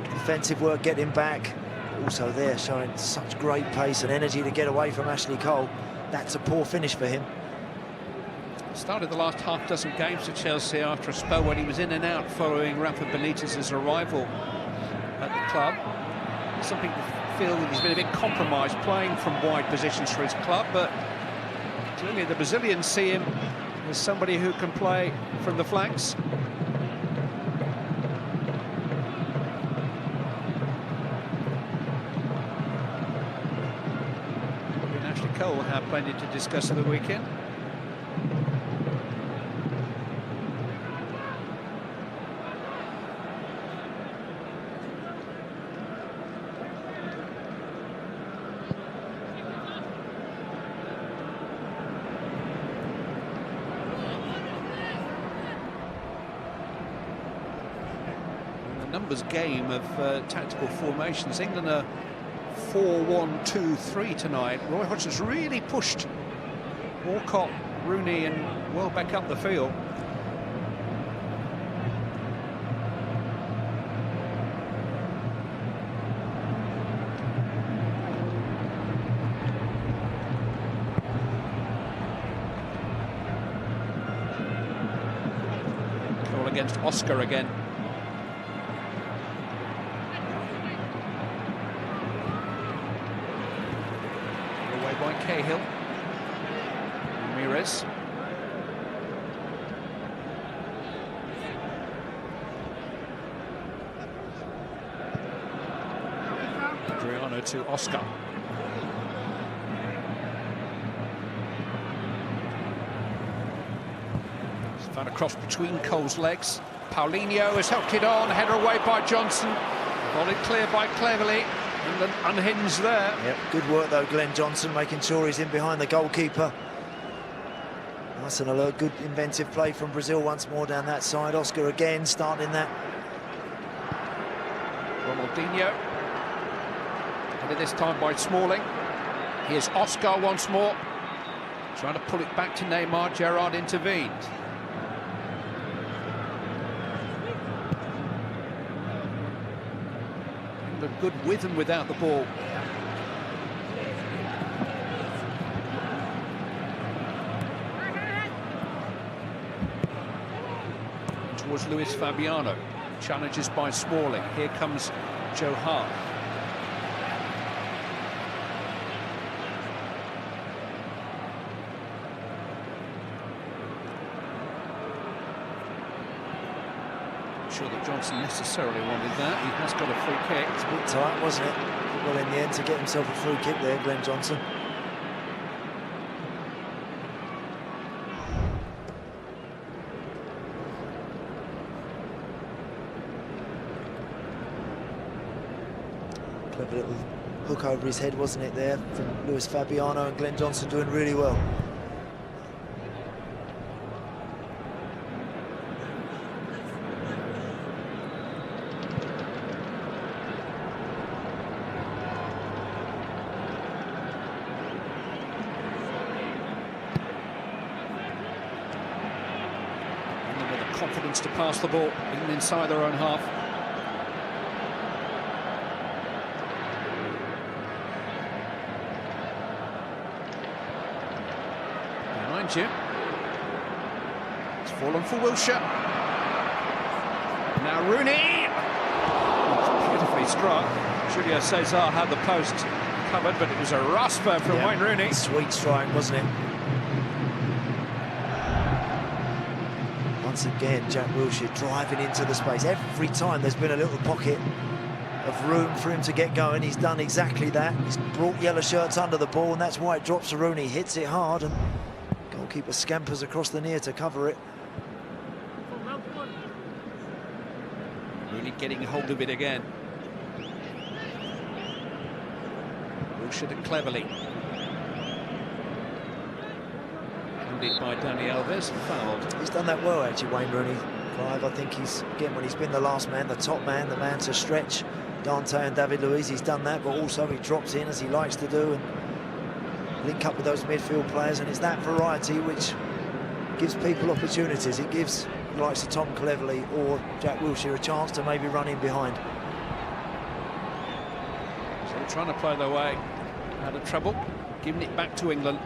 Defensive work, getting back. Also there, showing such great pace and energy to get away from Ashley Cole. That's a poor finish for him. Started the last half dozen games for Chelsea after a spell when he was in and out following Rafa Benitez's arrival at the club. Some people feel that he's been a bit compromised playing from wide positions for his club, but clearly the Brazilians see him as somebody who can play from the flanks. And Ashley Cole will have plenty to discuss at the weekend. Numbers game of tactical formations. England are 4-1-2-3 tonight. Roy Hodgson's really pushed Walcott, Rooney and Welbeck up the field. Goal against Oscar again. By Cahill. Ramirez. Adriano to Oscar. It's found a cross between Cole's legs. Paulinho has helped it on, header away by Johnson. Volleyed clear by Cleverley. England unhinged there. Yep, good work though, Glenn Johnson, making sure he's in behind the goalkeeper. Nice and alert, good inventive play from Brazil once more down that side. Oscar again starting that. Ronaldinho. Headed this time by Smalling. Here's Oscar once more. Trying to pull it back to Neymar. Ghirarad intervened. Good with and without the ball. Towards Luis Fabiano. Challenges by Smalling. Here comes Joe Hart. Sure that Johnson necessarily wanted that. He has got a free kick. It's a bit tight, wasn't it? Well, in the end, to get himself a free kick there, Glenn Johnson. Clever little hook over his head, wasn't it, there, from Luis Fabiano, and Glenn Johnson doing really well. Confidence to pass the ball even inside their own half. Behind you. It's fallen for Wilshere. Now Rooney. Beautifully struck. Julio Cesar had the post covered, but it was a rasper from Wayne Rooney. Sweet strike, wasn't it? Once again, Jack Wilshere driving into the space. Every time there's been a little pocket of room for him to get going, he's done exactly that. He's brought yellow shirts under the ball, and that's why it drops to Rooney. Hits it hard, and goalkeeper scampers across the near to cover it. Rooney getting hold of it again. Wilshere cleverly. Handed by Dani Alves, fouled. He's done that well, actually, Wayne Rooney. Clive, I think he's, again, when he's been the last man, the top man, the man to stretch Dante and David Luiz, he's done that, but also he drops in, as he likes to do, and link up with those midfield players, and it's that variety which gives people opportunities. It gives the likes of Tom Cleverley or Jack Wilshere a chance to maybe run in behind. So they're trying to play their way out of trouble, giving it back to England.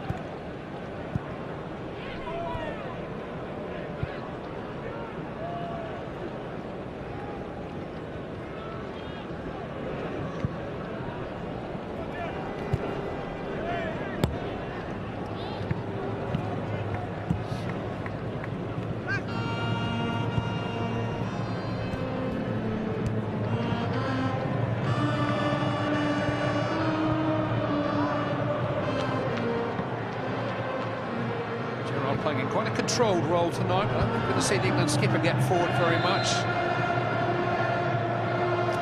Playing in quite a controlled role tonight. I don't think we're going to see the England skipper get forward very much.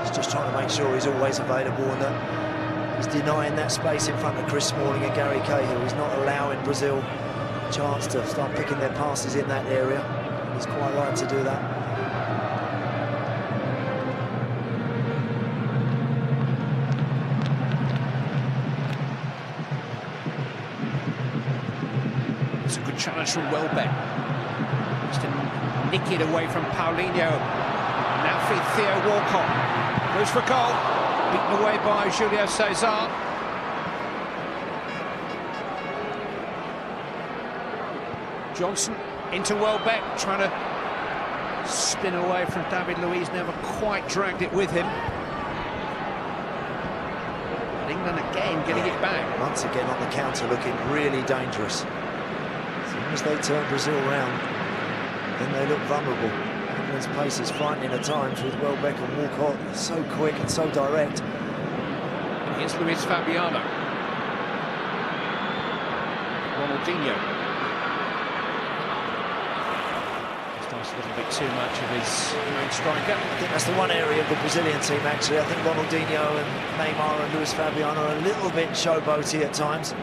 He's just trying to make sure he's always available, and that he's denying that space in front of Chris Smalling and Gary Cahill. He's not allowing Brazil a chance to start picking their passes in that area. And he's quite right to do that. Challenge from Welbeck. Just to nick it away from Paulinho. Now for Theo Walcott. Goes for goal. Beaten away by Julio Cesar. Johnson into Welbeck, trying to spin away from David Luiz. Never quite dragged it with him. England again getting it back. Once again on the counter, looking really dangerous. As they turn Brazil round, then they look vulnerable. England's pace is frightening at times with Welbeck and Walcott. So quick and so direct. And here's Luis Fabiano. Ronaldinho. Starts a little bit too much of his main striker. I think that's the one area of the Brazilian team, actually. I think Ronaldinho and Neymar and Luis Fabiano are a little bit showboaty at times.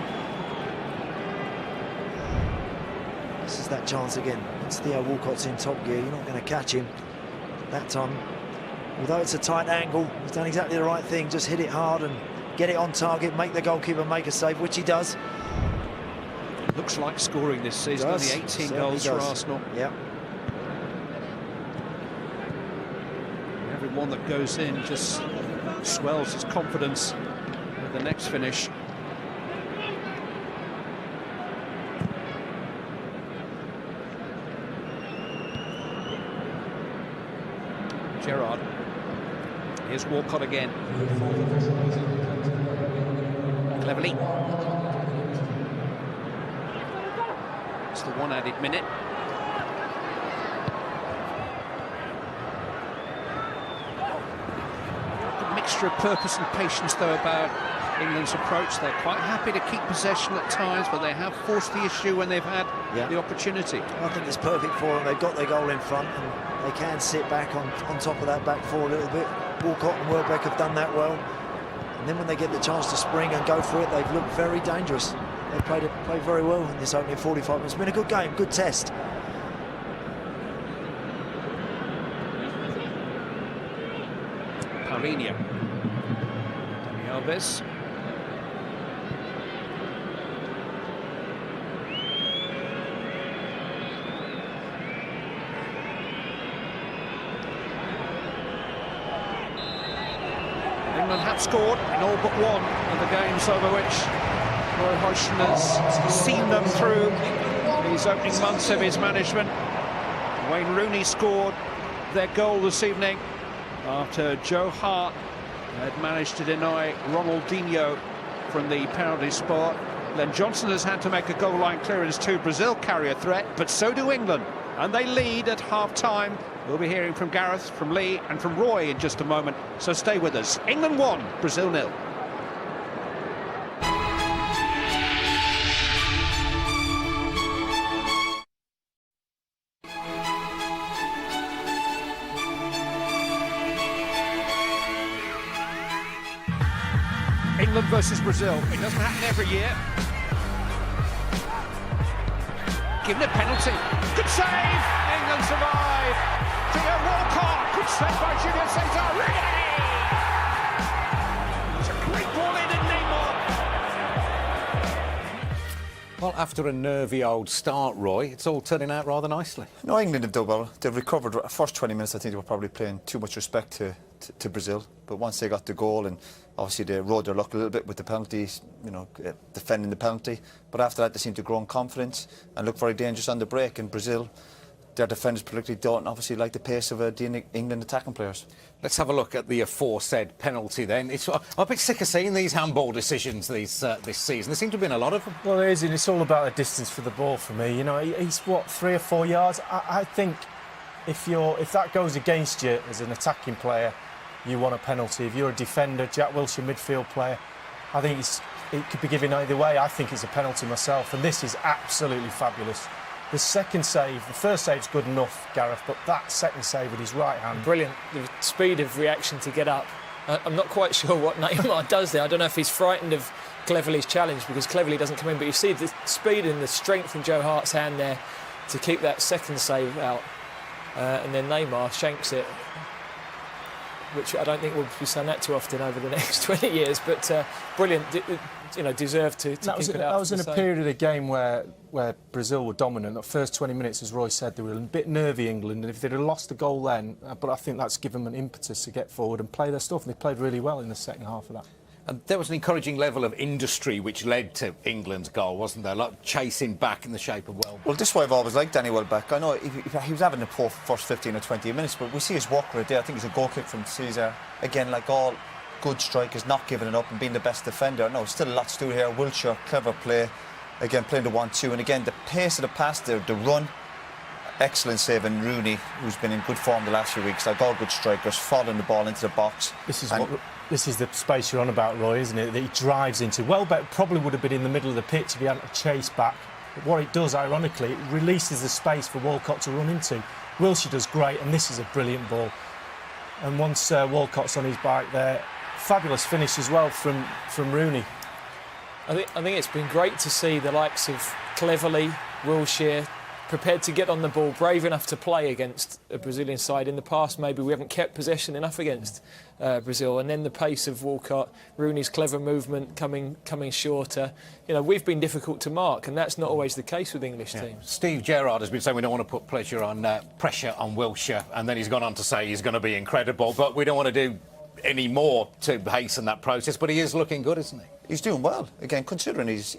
This is that chance again. It's Theo Walcott's in top gear. You're not going to catch him that time. Although it's a tight angle, he's done exactly the right thing. Just hit it hard and get it on target, make the goalkeeper make a save, which he does. Looks like scoring this season. Only 18 goals for Arsenal. Yep. Every one that goes in just swells his confidence with the next finish. Ghirarad. Here's Walcott again. Cleverly. It's the one added minute. A mixture of purpose and patience, though, about England's approach. They're quite happy to keep possession at times, but they have forced the issue when they've had the opportunity. I think it's perfect for them. They've got their goal in front, and they can sit back on top of that back four a little bit. Walcott and Welbeck have done that well. And then when they get the chance to spring and go for it, they've looked very dangerous. They've played very well in this opening 45 minutes. It's been a good game, good test. Paulinho. Dani Alves. England have scored in all but one of the games over which Roy Hodgson has seen them through these opening months of his management. Wayne Rooney scored their goal this evening after Joe Hart had managed to deny Ronaldinho from the penalty spot. Then Johnson has had to make a goal line clearance too. Brazil carry a threat, but so do England. And they lead at half-time. We'll be hearing from Gareth, from Lee and from Roy in just a moment, so stay with us. England 1, Brazil 0. England versus Brazil. It doesn't happen every year. Given a penalty. Good save! England survive. Theo Walcott. Good save by Julian Cesar. It's a great ball in and Neymar. Well, after a nervy old start, Roy, it's all turning out rather nicely. No, England have done well. They've recovered. First 20 minutes, I think they were probably playing too much respect to Brazil. But once they got the goal, and obviously they rode their luck a little bit with the penalties, defending the penalty. But after that, they seemed to grow in confidence and look very dangerous on the break. And Brazil, their defenders particularly don't obviously like the pace of the England attacking players. Let's have a look at the aforesaid penalty then. I'm a bit sick of seeing these handball decisions this season. There seem to have been a lot of them. Well, it is, and it's all about the distance for the ball for me. He's, what, 3 or 4 yards? I think if that goes against you as an attacking player, you want a penalty. If you're a defender, Jack Wilshere, midfield player, I think it could be given either way. I think it's a penalty myself, and this is absolutely fabulous. The second save, the first save's good enough, Gareth, but that second save with his right hand. Brilliant. The speed of reaction to get up. I'm not quite sure what Neymar does there. I don't know if he's frightened of Cleverley's challenge because Cleverley doesn't come in, but you see the speed and the strength in Joe Hart's hand there to keep that second save out. And then Neymar shanks it, which I don't think we'll be saying that too often over the next 20 years, but brilliant, deserved to keep it out. That was in a period of the game where Brazil were dominant. The first 20 minutes, as Roy said, they were a bit nervy, England, and if they'd have lost the goal then, but I think that's given them an impetus to get forward and play their stuff, and they played really well in the second half of that. And there was an encouraging level of industry which led to England's goal, wasn't there? A lot of chasing back in the shape of Welbeck. Well, this is why I've always liked Danny Welbeck. I know he was having the poor first 15 or 20 minutes, but we see his work right there. I think it's a goal kick from Cesar. Again, like all good strikers, not giving it up and being the best defender. No, still a lot to do here. Wilshere, clever play. Again, playing the 1-2. And again, the pace of the pass, the run. Excellent save. And Rooney, who's been in good form the last few weeks, like all good strikers, following the ball into the box. This is the space you're on about, Roy, isn't it? That he drives into. Welbeck probably would have been in the middle of the pitch if he hadn't chased back. But what it does, ironically, it releases the space for Walcott to run into. Wilshere does great, and this is a brilliant ball. And once Walcott's on his bike there, fabulous finish as well from Rooney. I think it's been great to see the likes of Cleverley, Wilshere, prepared to get on the ball, brave enough to play against a Brazilian side. In the past, maybe we haven't kept possession enough against Brazil, and then the pace of Walcott, Rooney's clever movement coming shorter. We've been difficult to mark, and that's not always the case with English teams. Steve Gerrard has been saying we don't want to put pressure on Wilshere, and then he's gone on to say he's going to be incredible, but we don't want to do any more to hasten that process. But he is looking good, isn't he? He's doing well. Again, considering he's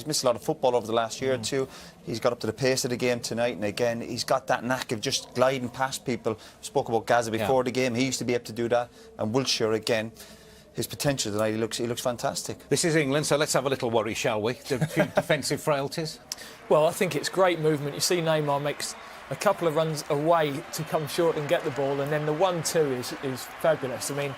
missed a lot of football over the last year or two, he's got up to the pace of the game tonight, and again, he's got that knack of just gliding past people. We spoke about Gaza before the game. He used to be able to do that. And Wilshere, again, his potential tonight, he looks fantastic. This is England, so let's have a little worry, shall we? The few defensive frailties. Well, I think it's great movement. You see Neymar makes a couple of runs away to come short and get the ball, and then the 1-2 is fabulous. I mean,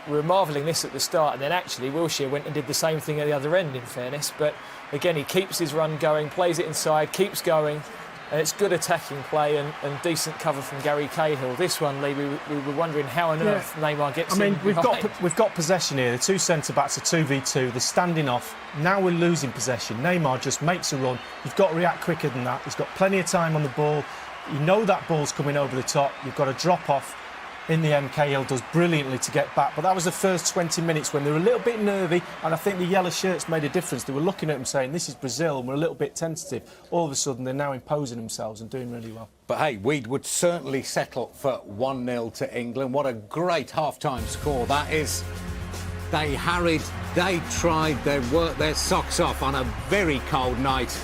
we're marvelling this at the start, and then actually Wilshere went and did the same thing at the other end, in fairness. But again, he keeps his run going, plays it inside, keeps going, and it's good attacking play and decent cover from Gary Cahill. This one, Lee, we were wondering how on earth Neymar gets in. We've got possession here. The two centre-backs are 2v2. They're standing off. Now we're losing possession. Neymar just makes a run. You've got to react quicker than that. He's got plenty of time on the ball. You know that ball's coming over the top. You've got to drop off. In the end, Cahill does brilliantly to get back. But that was the first 20 minutes when they were a little bit nervy, and I think the yellow shirts made a difference. They were looking at him saying, this is Brazil, and we're a little bit tentative. All of a sudden, they're now imposing themselves and doing really well. But hey, we would certainly settle for 1-0 to England. What a great half-time score that is. They harried, they tried, they worked their socks off on a very cold night.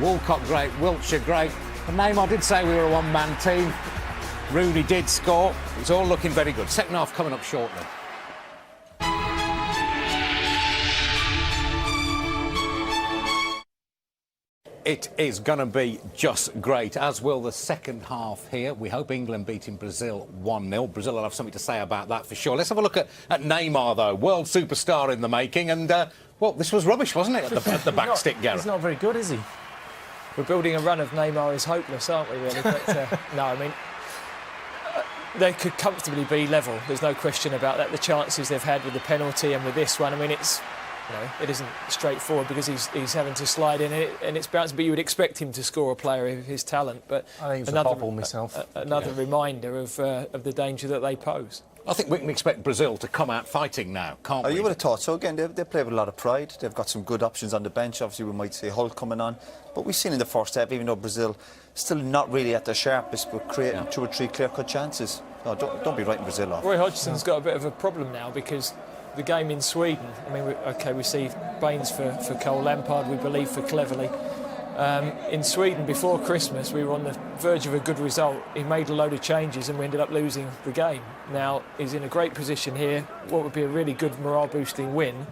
Walcott great, Wilshere great. And Neymar did say we were a one-man team. Rooney did score. It's all looking very good. Second half coming up shortly. it is going to be just great, as will the second half here. We hope England beating Brazil 1-0. Brazil will have something to say about that for sure. Let's have a look at Neymar, though. World superstar in the making. And, well, this was rubbish, wasn't it, at the back stick, Gareth? He's not very good, is he? We're building a run of Neymar is hopeless, aren't we, really? But, no, I mean, they could comfortably be level. There's no question about that. The chances they've had with the penalty and with this one, I mean, it's... it isn't straightforward because he's having to slide in and it's bouncing, but you would expect him to score a player of his talent. But I think it was a bobble myself. Another reminder of the danger that they pose. I think we can expect Brazil to come out fighting now, can't we? You would have thought so. Again, they play with a lot of pride. They've got some good options on the bench. Obviously, we might see Hull coming on. But we've seen in the first half, even though Brazil still not really at their sharpest, but creating 2 or 3 clear-cut chances. No, don't be writing Brazil off. Roy Hodgson's got a bit of a problem now because the game in Sweden, I mean, we see Baines for Cole, Lampard, we believe, for Cleverley. In Sweden, before Christmas, we were on the verge of a good result. He made a load of changes and we ended up losing the game. Now, he's in a great position here. What would be a really good morale-boosting win.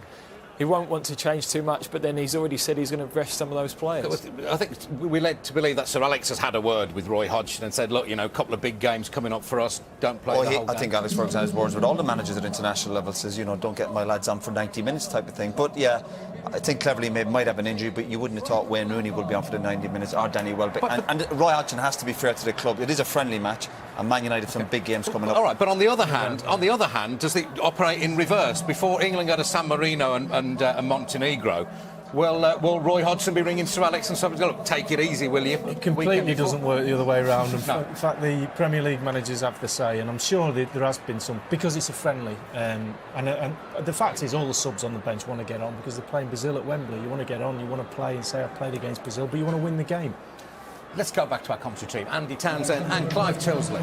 He won't want to change too much, but then he's already said he's going to rest some of those players. I think we're led to believe that Sir Alex has had a word with Roy Hodgson and said, look, a couple of big games coming up for us, don't play the whole game. I think Alex Ferguson's words with all the managers at international level says, don't get my lads on for 90 minutes type of thing. But, yeah, I think Cleverley might have an injury, but you wouldn't have thought Wayne Rooney would be on for the 90 minutes or Danny Welbeck. And Roy Hodgson has to be fair to the club. It is a friendly match, and Man United have some big games coming up. All right, but on the other hand, does it operate in reverse? Before England go to San Marino and Montenegro, will Roy Hodgson be ringing Sir Alex and somebody's going to take it easy, will you? It completely doesn't work the other way around. No. In fact, the Premier League managers have the say, and I'm sure there has been some, because it's a friendly. And the fact is, all the subs on the bench want to get on because they're playing Brazil at Wembley. You want to get on, you want to play and say, I played against Brazil, but you want to win the game. Let's go back to our commentary team, Andy Townsend and Clive Tilsley.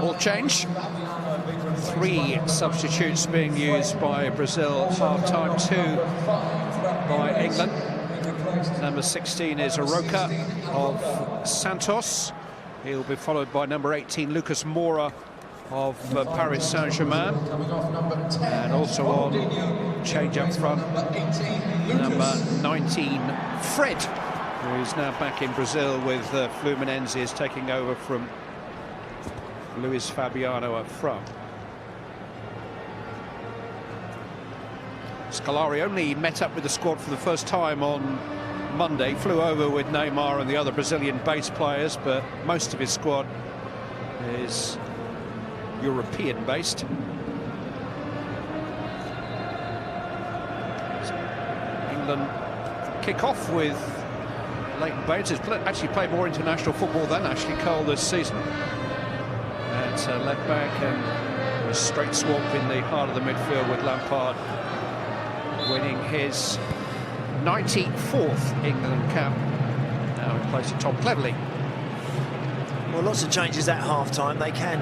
All change. 3 substitutes being used by Brazil, half-time 2 by England. Number 16 is Aroca of Santos. He'll be followed by number 18, Lucas Moura of Paris Saint-Germain. And also on change up front, number 19, Fred, who's now back in Brazil with Fluminense is taking over from Luis Fabiano up front. Scolari only met up with the squad for the first time on Monday, flew over with Neymar and the other Brazilian base players, but most of his squad is European-based. England kick off with Leighton Baines, has actually played more international football than Ashley Cole this season. At left back and a straight swamp in the heart of the midfield with Lampard winning his 94th England cap. Now in place of Tom Cleverley. Well, lots of changes at half-time. They can,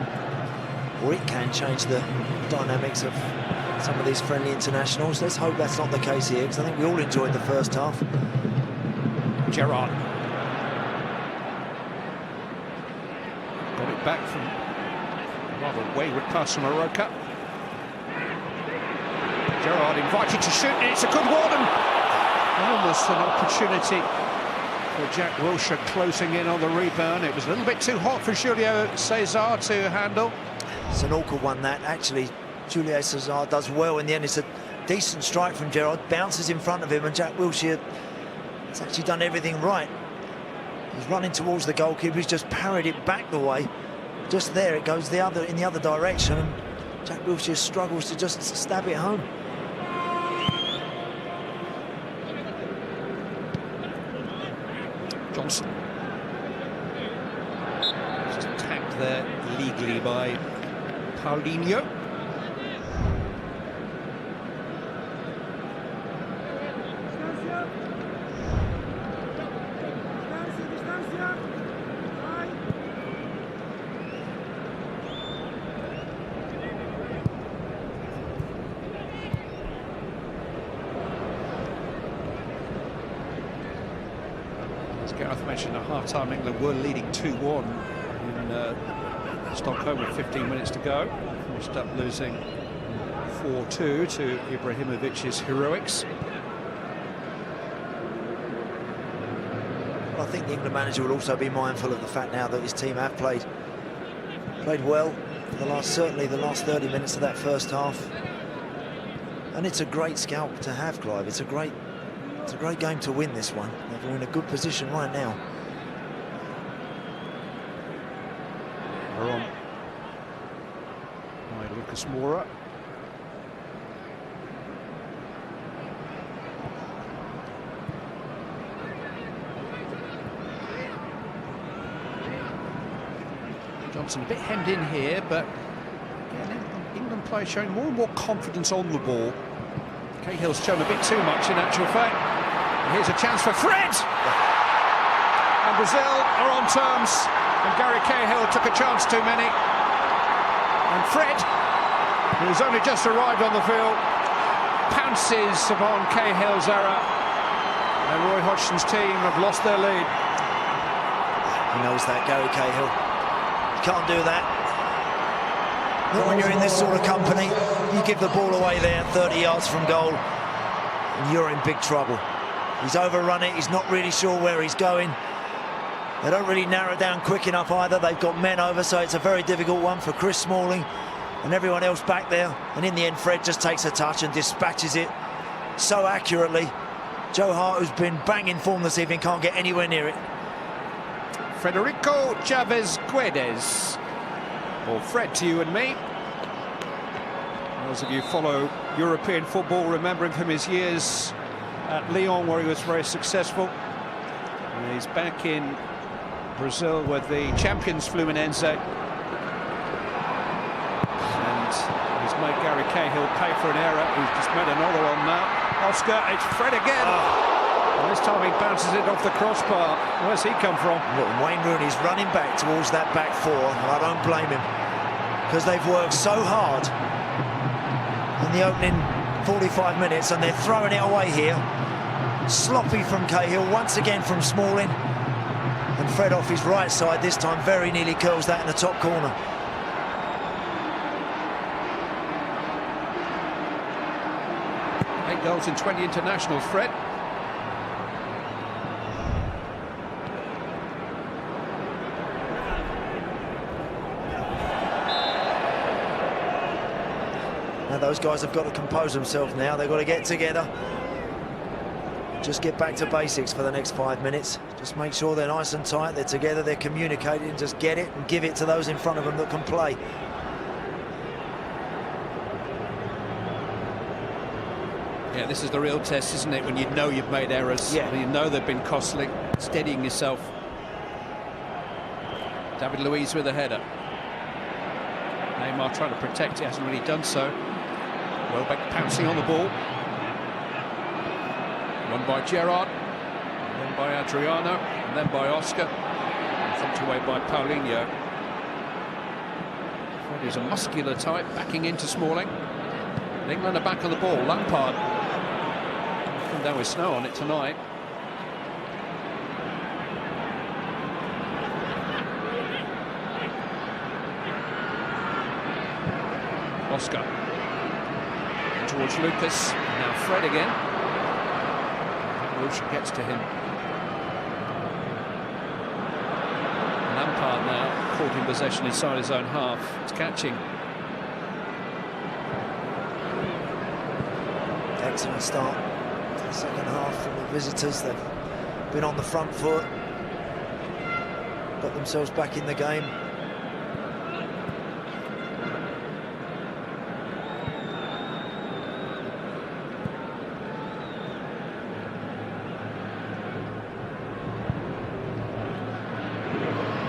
or it can, change the dynamics of some of these friendly internationals. Let's hope that's not the case here, because I think we all enjoyed the first half. Ghirarad got it back from a rather wayward pass from Aroca. Ghirarad invited to shoot, and it's a good one, and almost an opportunity for Jack Wilshere closing in on the rebound. It was a little bit too hot for Julio Cesar to handle. It's an awkward one, that. Actually, Julio Cesar does well in the end. It's a decent strike from Ghirarad, bounces in front of him, and Jack Wilshere has actually done everything right. He's running towards the goalkeeper, he's just parried it back the way. Just there, it goes in the other direction, and Jack Wilshere struggles to just stab it home. Johnson. Just tapped there legally by Paulinho. Gareth mentioned at half-time England were leading 2-1 in Stockholm with 15 minutes to go. Finished up losing 4-2 to Ibrahimovic's heroics. I think the England manager will also be mindful of the fact now that his team have played well for certainly the last 30 minutes of that first half. And it's a great scalp to have, Clive. It's a great game to win this one. They're in a good position right now. We're on by Lucas Moura. Johnson a bit hemmed in here, but again, England players showing more and more confidence on the ball. Cahill's shown a bit too much in actual fact. And here's a chance for Fred! And Brazil are on terms, and Gary Cahill took a chance too many. And Fred, who's only just arrived on the field, pounces upon Cahill's error. And Roy Hodgson's team have lost their lead. He knows that, Gary Cahill. Can't do that. Not when you're in this sort of company. You give the ball away there 30 yards from goal and you're in big trouble. He's overrun it, he's not really sure where he's going. They don't really narrow down quick enough either. They've got men over, so it's a very difficult one for Chris Smalling and everyone else back there. And in the end, Fred just takes a touch and dispatches it so accurately. Joe Hart, who's been banging form this evening, can't get anywhere near it. Federico Chavez Guedes, or Fred to you and me. Those of you who follow European football remember him from his years at Lyon, where he was very successful. And he's back in Brazil with the champions Fluminense. And he's made Gary Cahill pay for an error. He's just made another one now. Oscar, it's Fred again. And this time he bounces it off the crossbar. Where's he come from? Look, Wayne Rooney's running back towards that back four, and I don't blame him, because they've worked so hard in the opening 45 minutes, and they're throwing it away here. Sloppy from Cahill, once again from Smalling, and Fred off his right side, this time very nearly curls that in the top corner. Eight goals in 20 internationals, Fred. Now those guys have got to compose themselves now. They've got to get together. Just get back to basics for the next 5 minutes. Just make sure they're nice and tight, they're together, they're communicating. Just get it and give it to those in front of them that can play. Yeah, this is the real test, isn't it? When you know you've made errors, yeah. When you know they've been costly, steadying yourself. David Luiz with a header. Neymar trying to protect, he hasn't really done so. Welbeck pouncing on the ball. Won by Ghirarad, then by Adriano, and then by Oscar. Thumped away by Paulinho. Fred is a muscular type, backing into Smalling. England are back on the ball. Lampard. Come down with snow on it tonight. Oscar. Towards Lucas. Now Fred again. Wilshere gets to him. Lampard now caught in possession inside his own half. It's catching. Excellent start to the second half from the visitors. They've been on the front foot, got themselves back in the game.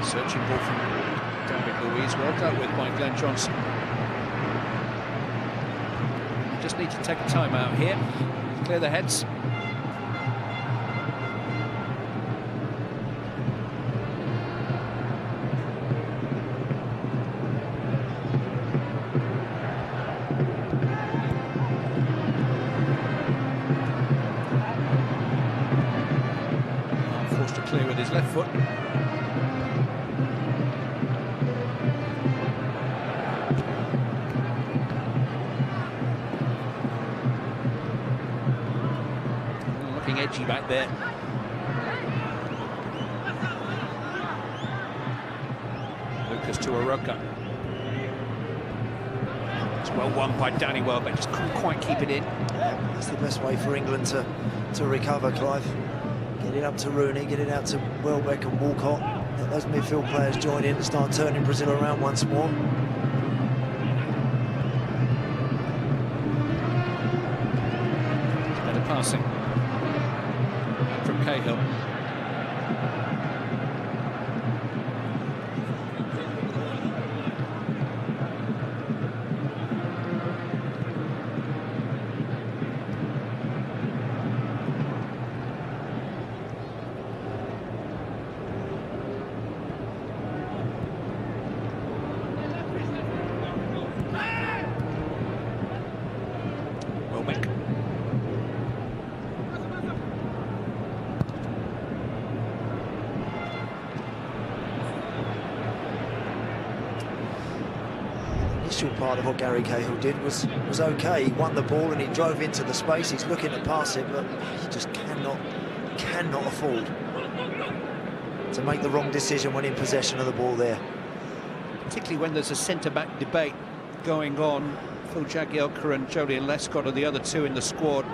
Searching ball from David Luiz, well dealt with by Glenn Johnson. Just need to take a time out here, clear the heads. Forced to clear with his left foot. Edgy back there. to Aroka. It's well won by Danny Welbeck, just couldn't quite keep it in. That's the best way for England to recover, Clive. Get it up to Rooney, get it out to Welbeck and Walcott. Let those midfield players join in and start turning Brazil around once more. Better passing from Cahill. Welbeck. Initial part of what Gary Cahill did was okay. He won the ball and he drove into the space. He's looking to pass it, but he just cannot afford to make the wrong decision when in possession of the ball there. Particularly when there's a centre-back debate going on. Phil Jagielka and Jolyon Lescott are the other two in the squad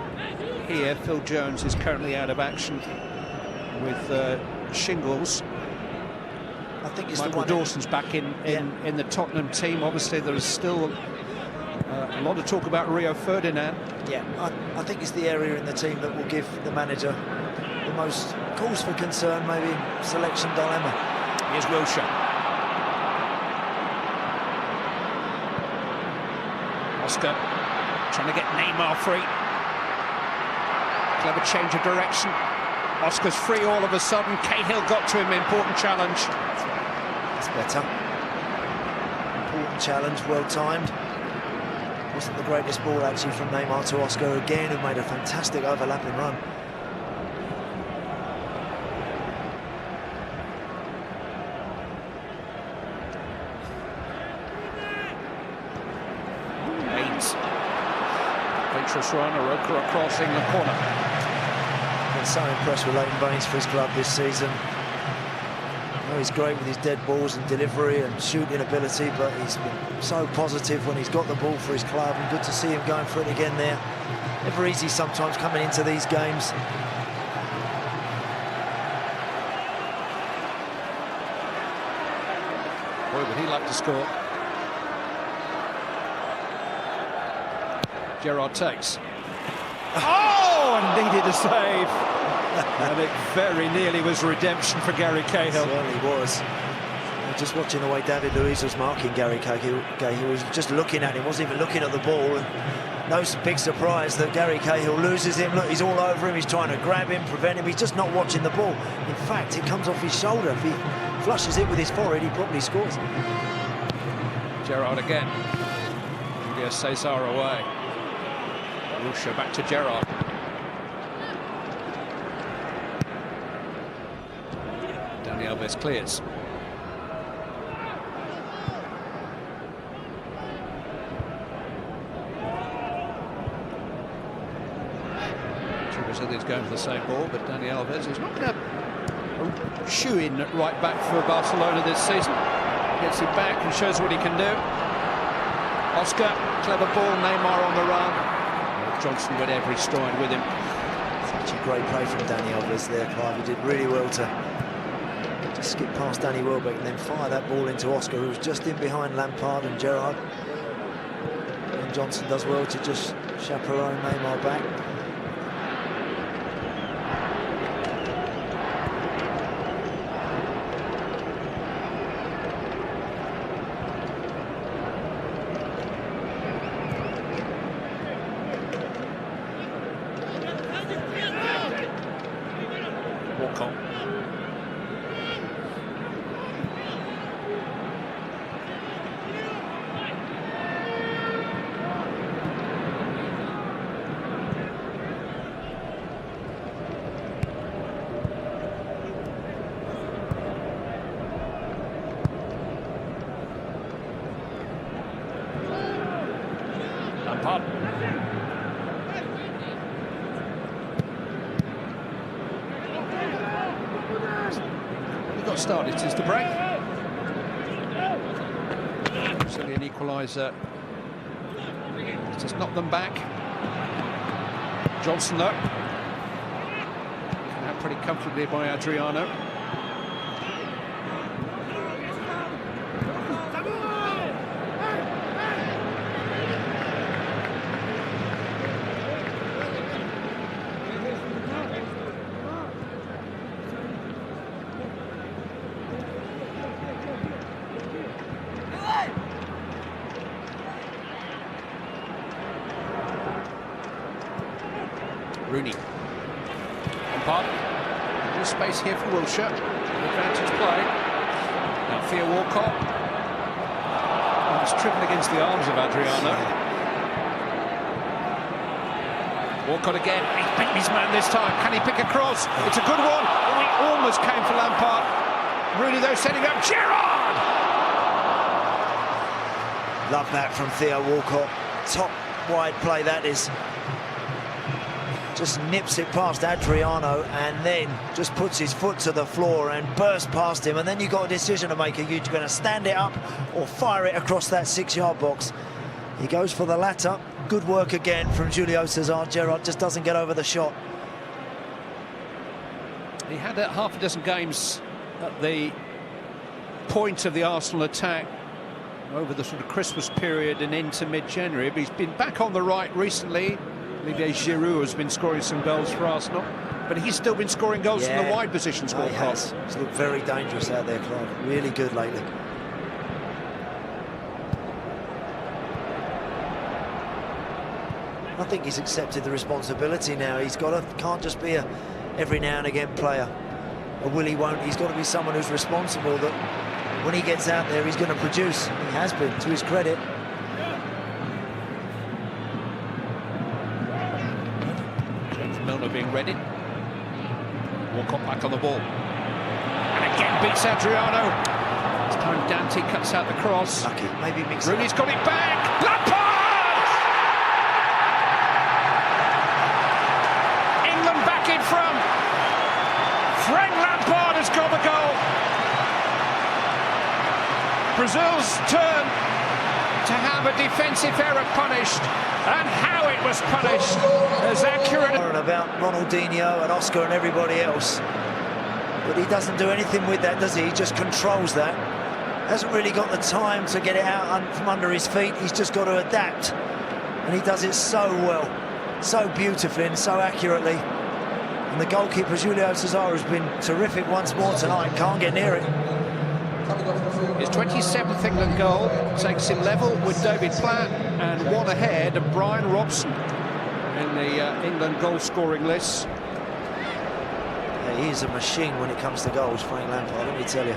here. Phil Jones is currently out of action with shingles. I think it's Michael the one Dawson's back in the Tottenham team. Obviously, there is still a lot of talk about Rio Ferdinand. Yeah, I think it's the area in the team that will give the manager the most cause for concern, maybe selection dilemma. Here's Wilshere. Oscar trying to get Neymar free. Clever change of direction. Oscar's free all of a sudden. Cahill got to him, important challenge. That's better. Important challenge, well timed. Wasn't the greatest ball actually from Neymar to Oscar again, who made a fantastic overlapping run. Adventurous run, Aroka crossing the corner. Been so impressed with Leighton Baines for his club this season. I know he's great with his dead balls and delivery and shooting ability, but he's been so positive when he's got the ball for his club, and good to see him going for it again there. Never easy sometimes coming into these games. Boy, would he like to score. Ghirarad takes. Oh, and needed a save. And it very nearly was redemption for Gary Cahill. It certainly was. Just watching the way David Luiz was marking Gary Cahill, he was just looking at him, wasn't even looking at the ball. And no big surprise that Gary Cahill loses him. Look, he's all over him, he's trying to grab him, prevent him. He's just not watching the ball. In fact, it comes off his shoulder. If he flushes it with his forehead, he probably scores. Ghirarad again. Julio Cesar away. Wilshere back to Ghirarad. Dani Alves clears. Brazilians going for the same ball, but Dani Alves is not going to shoe in at right back for Barcelona this season. Gets it back and shows what he can do. Oscar, clever ball, Neymar on the run. Johnson went every stride with him. Such a great play from Dani Alves there, Clive. He did really well to just skip past Danny Welbeck and then fire that ball into Oscar, who was just in behind Lampard and Ghirarad. And Johnson does well to just chaperone Neymar back. He got started since the break. Brazilian equaliser. Just knock them back. Johnson, though. Taken out pretty comfortably by Adriano. Rooney. Lampard. Good space here for Wilshere. Advantage play. Now Thea Walcott. Oh, it's tripping against the arms of Adriano. Walcott again. He's beaten his man this time. Can he pick a cross? It's a good one. Oh, he almost came for Lampard. Rooney, though, setting up. Ghirarad! Love that from Thea Walcott. Top wide play that is. Just nips it past Adriano and then just puts his foot to the floor and bursts past him, and then you've got a decision to make. Are you going to stand it up or fire it across that 6-yard box? He goes for the latter. Good work again from Julio César. Ghirarad just doesn't get over the shot. He had half a dozen games at the point of the Arsenal attack over the sort of Christmas period and into mid-January, but he's been back on the right recently. Olivier Giroud has been scoring some goals for Arsenal, but he's still been scoring goals from the wide positions. He has. He's looked very dangerous out there, Clive. Really good lately. I think he's accepted the responsibility now. Can't just be a every now and again player. A will he won't. He's got to be someone who's responsible, that when he gets out there, he's going to produce. He has been, to his credit. Milner being ready. Walcott back on the ball. And again beats Adriano. This time Dante cuts out the cross. Lucky, maybe mixed. Rooney's got it back. Lampard! England back in front. Frank Lampard has got the goal. Brazil's turn to have a defensive error punished, and how it was punished as accurate. About Ronaldinho and Oscar and everybody else, but he doesn't do anything with that, does he? He just controls that. Hasn't really got the time to get it out from under his feet. He's just got to adapt, and he does it so well, so beautifully and so accurately. And the goalkeeper Julio César has been terrific once more tonight. Can't get near it. His 27th England goal takes him level with David Platt and one ahead of Brian Robson in the England goal-scoring list. Yeah, he is a machine when it comes to goals, Frank Lampard, let me tell you.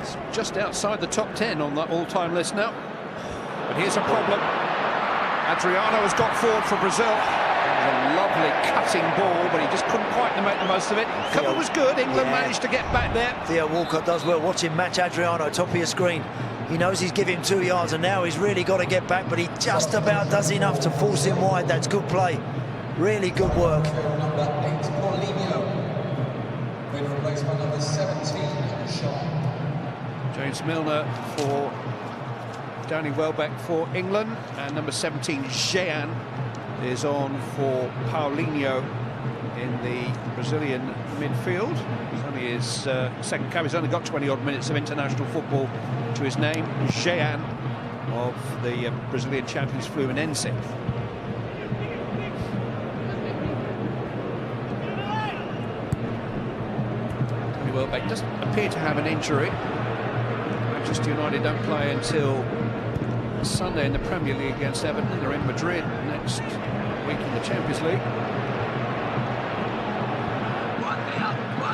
It's just outside the top 10 on that all-time list now. But here's a problem. Adriano has got forward for Brazil. A lovely cutting ball, but he just couldn't quite make the most of it. Cover was good. England managed to get back there. Thea Walcott does well. Watch him match Adriano, top of your screen. He knows he's given him 2 yards, and now he's really got to get back, but he just about does enough to force him wide. That's good play. Really good work. Number 8, Paulinho. Been replaced by number 17, Shaw. James Milner for Danny Welbeck for England, and number 17, Jean, is on for Paulinho in the Brazilian midfield. He's only his second cap. He's only got 20-odd minutes of international football to his name. Jean of the Brazilian champions Fluminense. Danny Welbeck doesn't appear to have an injury. Manchester United don't play until Sunday in the Premier League against Everton. They're in Madrid next week in the Champions League.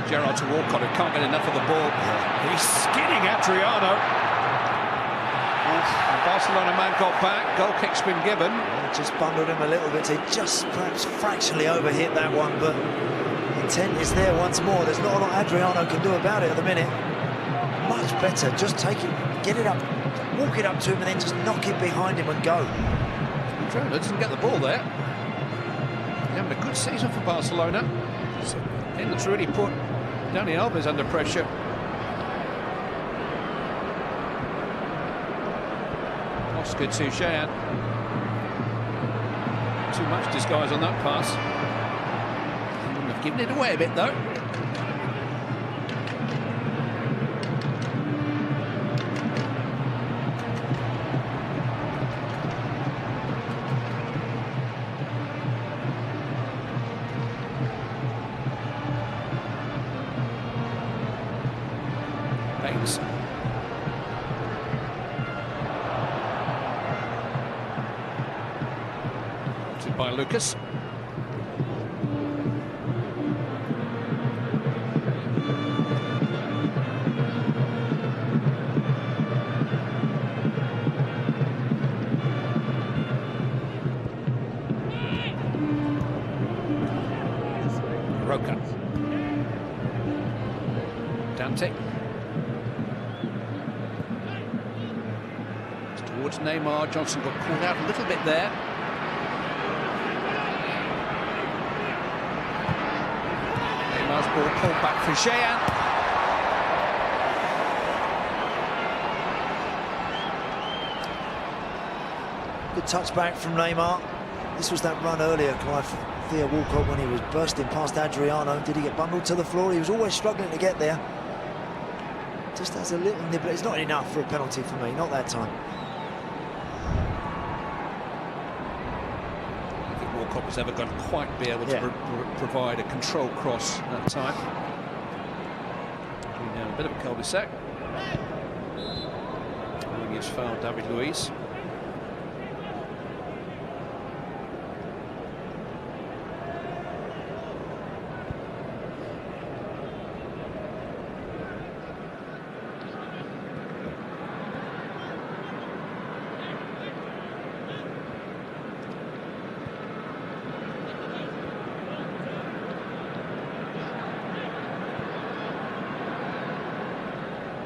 Ghirarad to Walcott, who can't get enough of the ball. He's skinning Adriano. And Barcelona man got back. Goal kick's been given. Just bundled him a little bit. He just perhaps fractionally overhit that one, but intent is there once more. There's not a lot Adriano can do about it at the minute. Much better. Just take it, get it up, walk it up to him, and then just knock it behind him and go. Ghirarad doesn't get the ball there. He's having a good season for Barcelona. England's really put Dani Alves under pressure. Oscar to Shayan. Too much disguise on that pass. He wouldn't have given it away a bit though. Bates. By Lucas. Roca. Dante. It's towards Neymar. Johnson got caught out a little bit there. Ball pulled back for Shayan. Good touch back from Neymar. This was that run earlier, Clive. Theo Walcott, when he was bursting past Adriano, did he get bundled to the floor? He was always struggling to get there. Just has a little nibble. It's not enough for a penalty for me, not that time. Walcott was never going to quite be able to provide a control cross that time. Now a bit of a cul-de-sac. Doing his foul, David Luiz.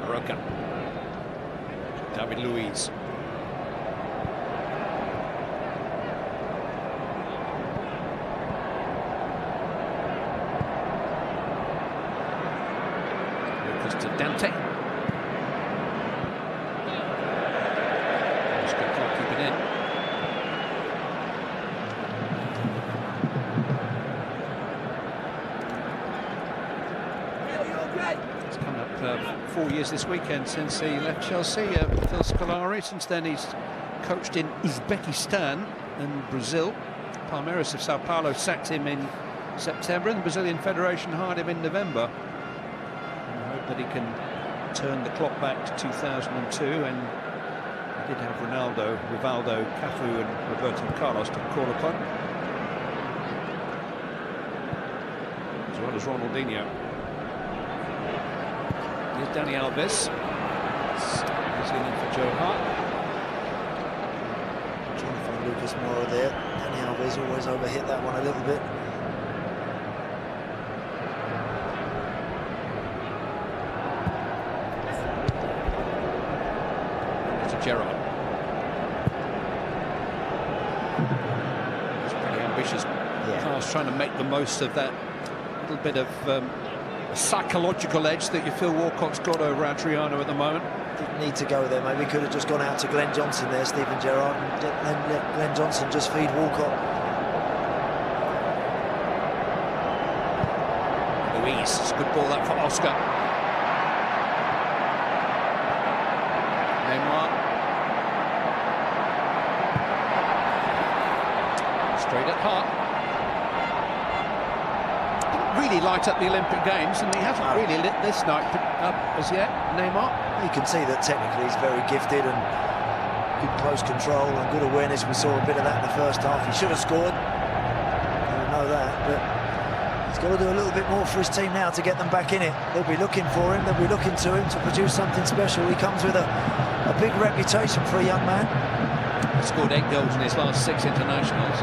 Roca. David Luiz. Lucas to Dante. Oscar can't keep it in. It's coming up 4 years this weekend since he left Chelsea. Phil Scolari. Since then he's coached in Uzbekistan and Brazil. Palmeiras of Sao Paulo sacked him in September and the Brazilian Federation hired him in November. And I hope that he can turn the clock back to 2002, and he did have Ronaldo, Rivaldo, Cafu and Roberto Carlos to call upon, as well as Ronaldinho. Here's Dani Alves. Brazilian for Joe Hart. Trying to find Lucas Moura there. Dani Alves always overhit that one a little bit. There's a Ghirarad. He's pretty ambitious. Carl's trying to make the most of that little bit of psychological edge that you feel Walcott's got over Adriano at the moment. Didn't need to go there. Maybe could have just gone out to Glenn Johnson there, Steven Gerrard, and let Glenn Johnson just feed Walcott. Luiz, it's a good ball that for Oscar. Neymar. Straight at Hart. Really light up the Olympic Games, and he hasn't really lit this night up as yet, Neymar. You can see that technically he's very gifted and good close control and good awareness. We saw a bit of that in the first half. He should have scored. I know that, but he's got to do a little bit more for his team now to get them back in it. They'll be looking for him. They'll be looking to him to produce something special. He comes with a big reputation for a young man. He scored 8 goals in his last 6 internationals.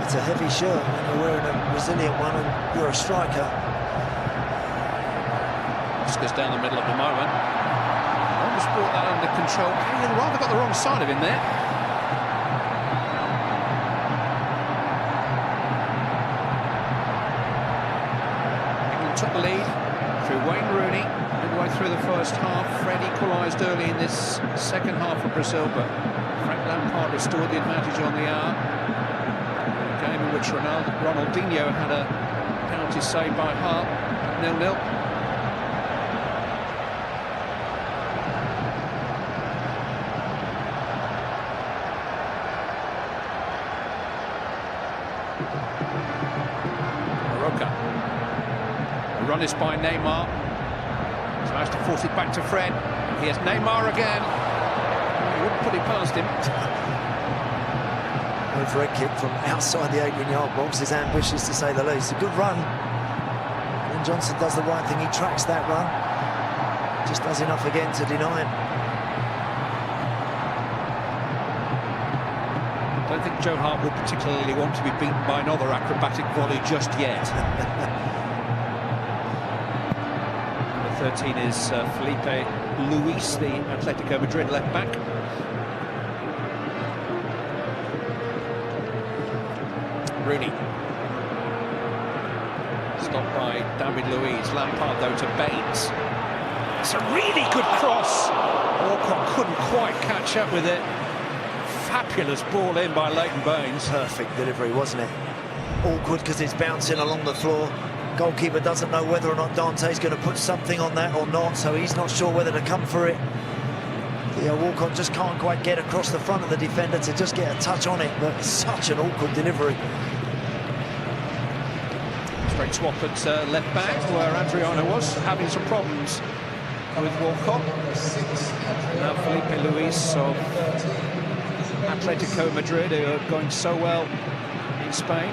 It's a heavy shirt when you're wearing a Brazilian one and you're a striker. Oscar's down the middle at the moment. Almost brought that under control. He rather got the wrong side of him there. England took the lead through Wayne Rooney midway through the first half. Fred equalised early in this second half for Brazil, but Frank Lampard restored the advantage on the hour. A game in which Ronaldinho had a penalty saved by Hart, 0-0. The run is by Neymar. He's managed to force it back to Fred. Here's Neymar again. He wouldn't put it past him. A Fred kick from outside the 18-yard box is ambitious, to say the least. A good run. And Johnson does the right thing. He tracks that run. Just does enough again to deny him. I don't think Joe Hart will particularly want to be beaten by another acrobatic volley just yet. Number 13 is Felipe Luis, the Atletico Madrid left-back. Rooney. Stopped by David Luiz. Lampard, though, to Baines. It's a really good cross. Walcott couldn't quite catch up with it. Fabulous ball in by Leighton Baines. Perfect delivery, wasn't it? Awkward because it's bouncing along the floor. Goalkeeper doesn't know whether or not Dante's going to put something on that or not, so he's not sure whether to come for it. Walcott just can't quite get across the front of the defender to just get a touch on it, but it's such an awkward delivery. Straight swap at left back, where Adriano was having some problems with Walcott. Now Felipe Luis of Atletico Madrid, who are going so well in Spain,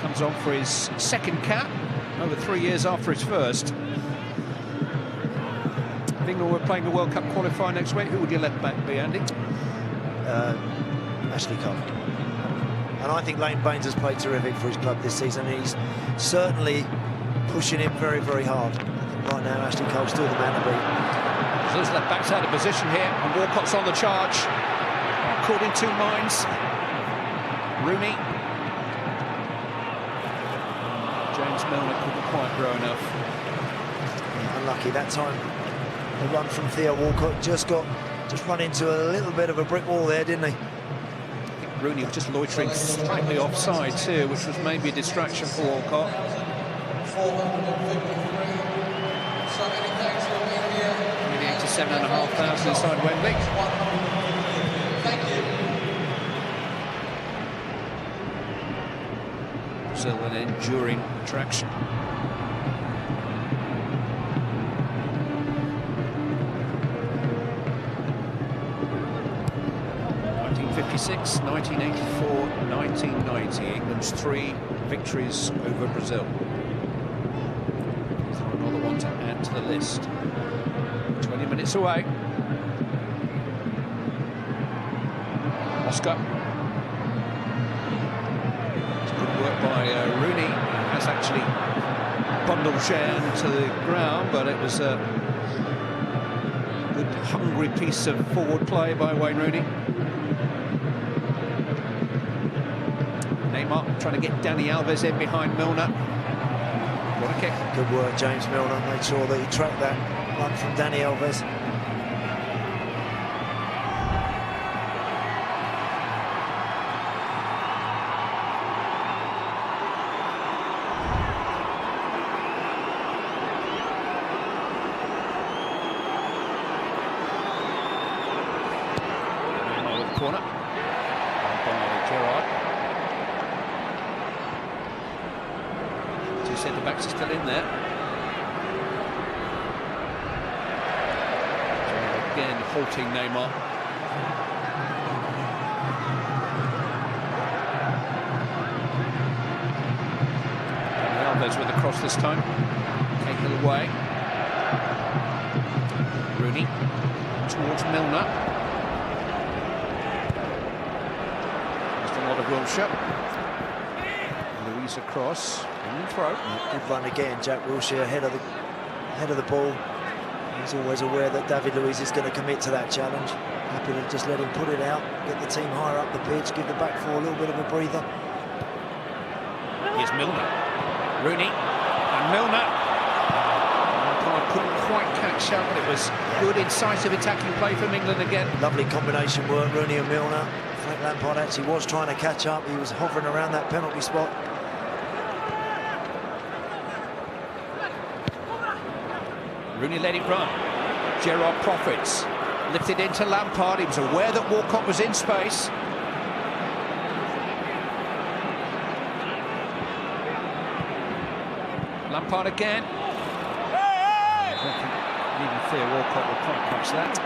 comes on for his second cap, over 3 years after his first. If England were playing the World Cup qualifier next week, who would your left back be, Andy? Ashley Cole. And I think Leighton Baines has played terrific for his club this season. He's certainly pushing him very, very hard. Right now, Ashley Cole's still the man to beat. Those left backs out of position here, and Walcott's on the charge. Caught in two minds. Rooney. James Milner couldn't quite grow enough. Unlucky that time. The run from Theo Walcott just run into a little bit of a brick wall there, didn't he? I think Rooney was just loitering slightly offside too, which was maybe a distraction for Walcott. 453. So many thanks for being here. Nearly 87,500 inside Wembley. Thank you. Brazil an enduring attraction. '56, 1984, 1990. England's 3 victories over Brazil. So another one to add to the list. 20 minutes away. Oscar. It's good work by Rooney. He has actually bundled Shan to the ground, but it was a good, hungry piece of forward play by Wayne Rooney. Neymar trying to get Dani Alves in behind Milner. What a kick. Good work, James Milner. Made sure that he tracked that run from Dani Alves. Neymar with the corner. By Ghirarad. Two centre-backs are still in there. Again, halting Neymar. Dani Alves with the cross this time. Taken away. Rooney towards Milner. Just a lot of Wilshere. Luiz across. Throw. Good run again, Jack Wilshere ahead of the ball. He's always aware that David Luiz is going to commit to that challenge. Happy to just let him put it out, get the team higher up the pitch, give the back four a little bit of a breather. Here's Milner. Rooney and Milner. Lampard couldn't catch-up, but it was good, incisive attacking play from England again. Lovely combination work, Rooney and Milner. Frank Lampard actually was trying to catch up. He was hovering around that penalty spot. Rooney let it run. Gerrard profits. Lifted into Lampard. He was aware that Walcott was in space. Lampard again. Even Theo Walcott will quite catch that.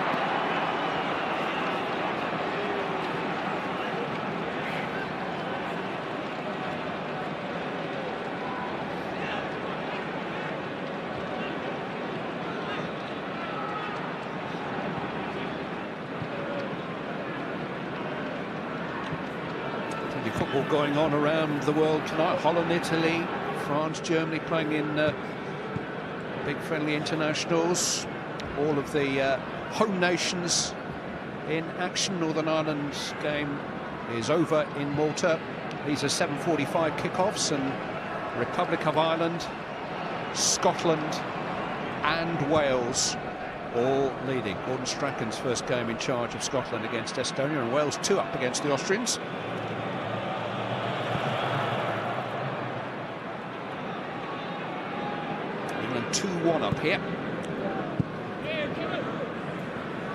Plenty of football going on around the world tonight. Holland, Italy, France, Germany playing in big friendly internationals. All of the home nations in action. Northern Ireland's game is over in Malta. These are 7:45 kickoffs, and Republic of Ireland, Scotland and Wales all leading. Gordon Strachan's first game in charge of Scotland against Estonia, and Wales 2 up against the Austrians. England 2-1 up here.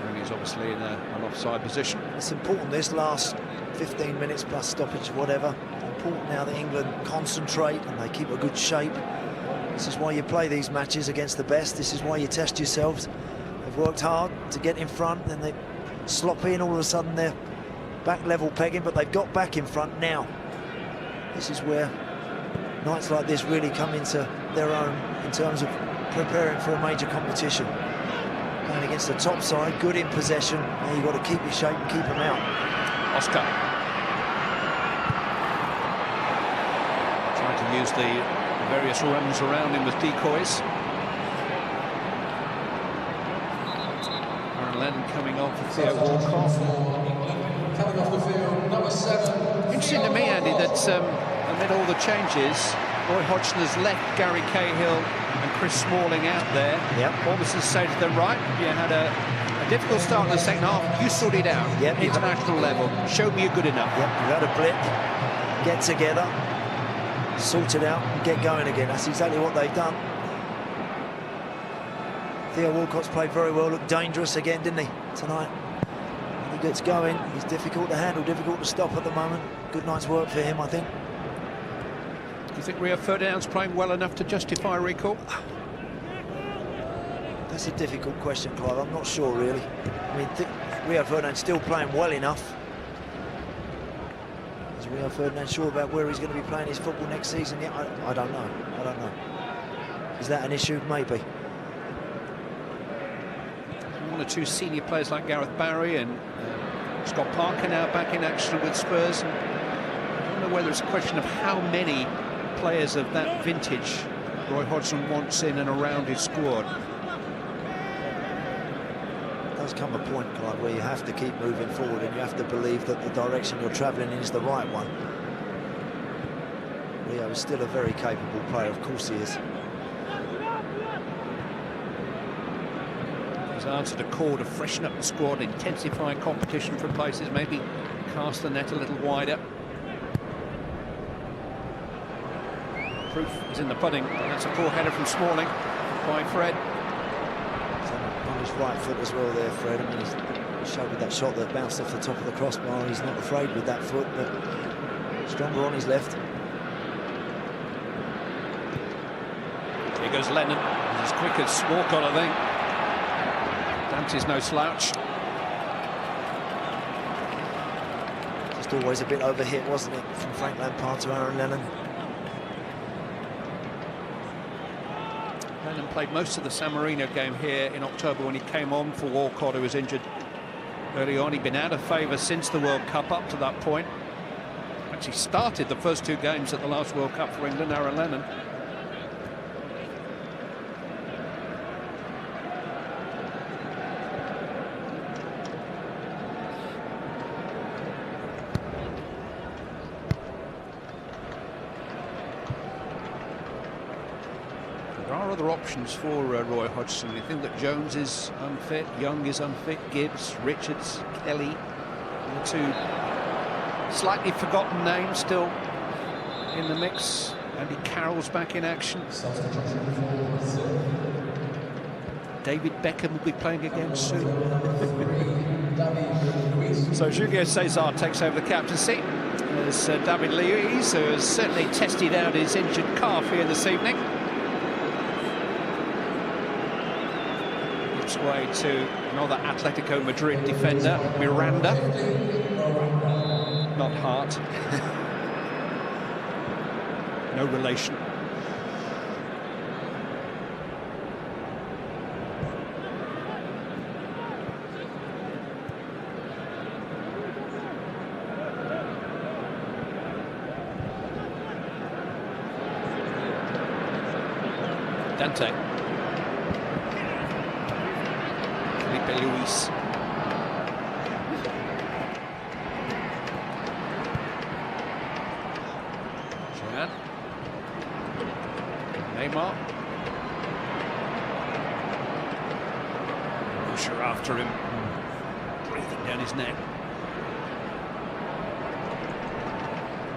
Rooney's obviously in an offside position. It's important this last 15 minutes plus stoppage, whatever. Important now that England concentrate and they keep a good shape. This is why you play these matches against the best. This is why you test yourselves. They've worked hard to get in front, then they slop in, all of a sudden they're back level pegging, but they've got back in front now. This is where nights like this really come into their own in terms of preparing for a major competition. Going against the top side, good in possession. Now you've got to keep your shape and keep them out. Oscar trying to use the various runs around him with decoys. Aaron Lennon coming on for Theo Walcott. Coming off the field, number 7. Interesting to me, Andy, that amid all the changes, Roy Hodgson has left Gary Cahill and Chris Smalling out there. Yep. Almost has said to them, right, you had a difficult start in the second half, you sorted it out. Yep. International level, showed me you're good enough. Yep, you've had a blip, get together, sort it out and get going again. That's exactly what they've done. Theo Walcott's played very well, looked dangerous again, didn't he, tonight? When he gets going, he's difficult to handle, difficult to stop at the moment. Good night's work for him, I think. Do you think Rio Ferdinand's playing well enough to justify a recall? That's a difficult question, Clive. I'm not sure, really. I mean, Rio Ferdinand's still playing well enough. Is Rio Ferdinand sure about where he's going to be playing his football next season? Yeah, I don't know. I don't know. Is that an issue? Maybe. One or two senior players like Gareth Barry and Scott Parker now back in action with Spurs. And I don't know whether it's a question of how many players of that vintage Roy Hodgson wants in and around his squad. Does come a point, Clive, where you have to keep moving forward and you have to believe that the direction you're travelling in is the right one. Rio is still a very capable player, of course he is. He's answered a call to freshen up the squad, intensify competition for places, maybe cast the net a little wider. Proof is in the pudding. That's a poor header from Smalling by Fred. On his right foot as well there, Fred. I mean, he showed with that shot that bounced off the top of the crossbar. He's not afraid with that foot, but stronger on his left. Here goes Lennon. He's as quick as Walcott, I think. Dante's no slouch. Just always a bit overhit, wasn't it, from Frank Lampard to Aaron Lennon. Lennon played most of the San Marino game here in October when he came on for Walcott, who was injured early on. He'd been out of favour since the World Cup up to that point. Actually started the first 2 games at the last World Cup for England, Aaron Lennon. other options for Roy Hodgson. You think that Jones is unfit, Young is unfit, Gibbs, Richards, Kelly, the two slightly forgotten names still in the mix. Andy Carroll's back in action. David Beckham will be playing again soon. So Julio Cesar takes over the captaincy. There's David Luiz, who has certainly tested out his injured calf here this evening. Gives way to another Atletico Madrid defender, Miranda. Not Hart. No relation. Dante. Felipe Luis. Jean. Neymar. Rusher after him. Breathing down his neck.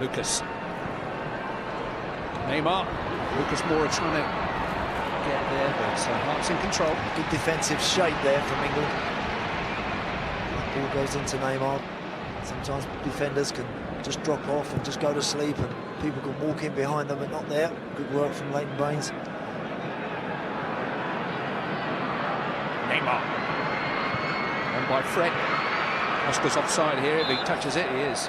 Lucas. Neymar. Lucas Moura trying to get there, but Hart's in control. Good defensive shape there from England. The ball goes into Neymar. Sometimes defenders can just drop off and just go to sleep, and people can walk in behind them, but not there. Good work from Leighton Baines. Neymar. On by Fred. Oscar's offside here. If he touches it, he is.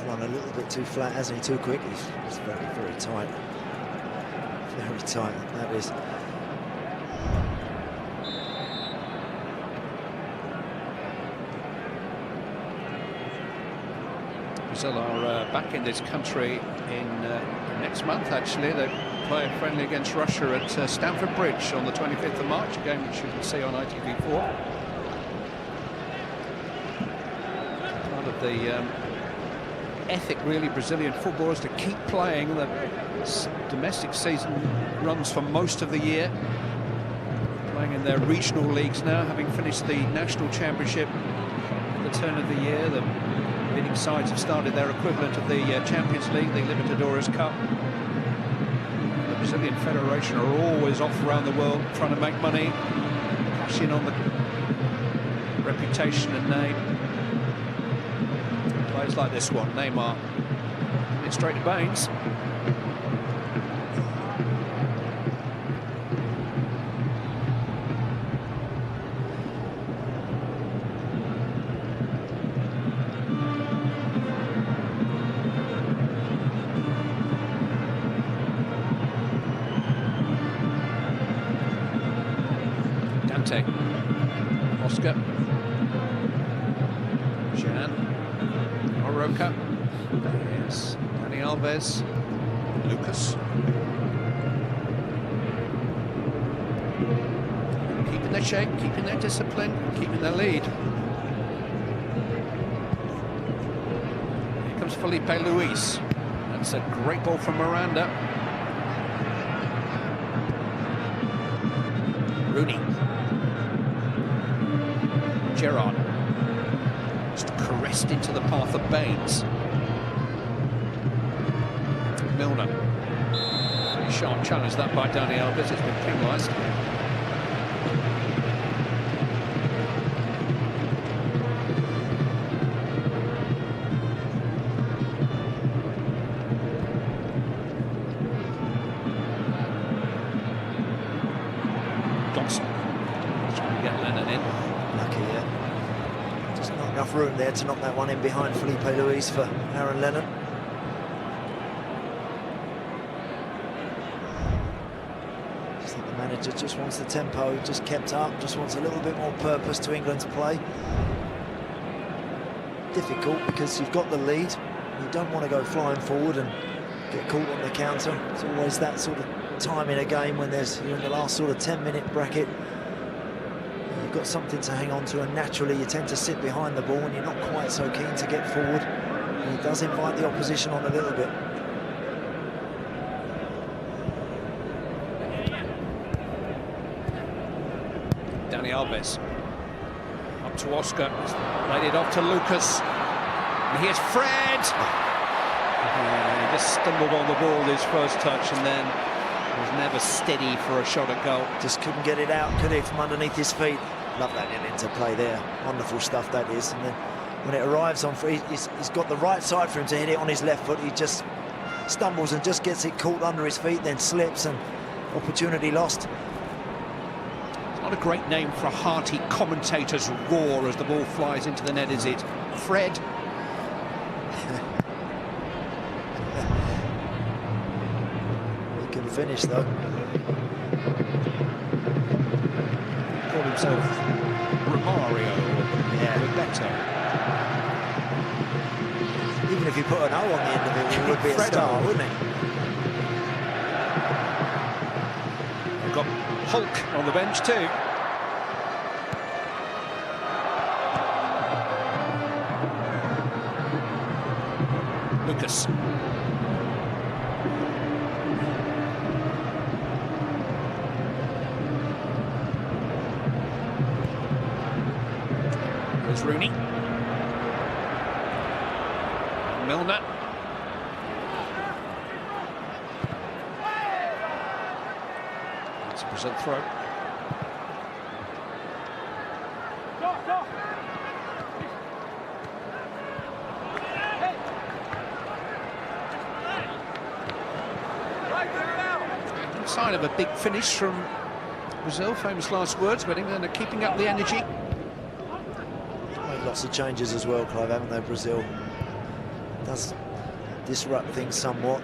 Run a little bit too flat, hasn't he? Too quick. He's very, very tight. Very tight, that is. Brazil are back in this country in next month, actually. They play a friendly against Russia at Stamford Bridge on the 25th of March, a game which you can see on ITV4. Part of the ethic, really, Brazilian footballers to keep playing. The domestic season runs for most of the year, playing in their regional leagues now, having finished the national championship at the turn of the year. The leading sides have started their equivalent of the Champions League, the Libertadores Cup. The Brazilian Federation are always off around the world trying to make money, cash in on the reputation and name. Players like this one, Neymar, it's straight to Baines. Dante, Oscar, Jean. Roca, yes, Dani Alves, Lucas. Keeping their shape, keeping their discipline, keeping their lead. Here comes Felipe Luis. That's a great ball from Miranda. Rooney. Ghirarad. Caressed into the path of Baines. Milner. Pretty sharp challenge that by Dani Alves. It's been penalised. Johnson trying to get Lennon in. Lucky, yeah. Just not enough room there to knock that one in behind Felipe Luis for Aaron Lennon. I think the manager just wants the tempo just kept up, just wants a little bit more purpose to England's play. Difficult because you've got the lead, you don't want to go flying forward and get caught on the counter. It's always that sort of time in a game when you're in the last sort of 10-minute bracket. You you've got something to hang on to, and naturally you tend to sit behind the ball and you're not quite so keen to get forward. And he does invite the opposition on a little bit. Dani Alves. Up to Oscar. Laid it off to Lucas. And here's Fred. He just stumbled on the ball with his first touch and then was never steady for a shot at goal. Just couldn't get it out, could he, from underneath his feet. Love that getting into play there. Wonderful stuff that is. And then when it arrives on free, he's got the right side for him to hit it on his left foot. He just stumbles and just gets it caught under his feet, then slips, and opportunity lost. It's not a great name for a hearty commentator's roar as the ball flies into the net, is it? Fred. He can finish though. Call himself Romario or Beto. Even if you put an O on the end of it, it would be a star, wouldn't it? We've got Hulk on the bench too. Lucas. There's Rooney. Milner. It's a Brazil throw. Sign of a big finish from Brazil, famous last words, but England are keeping up the energy. Made lots of changes as well, Clive, haven't they, Brazil? Does disrupt things somewhat.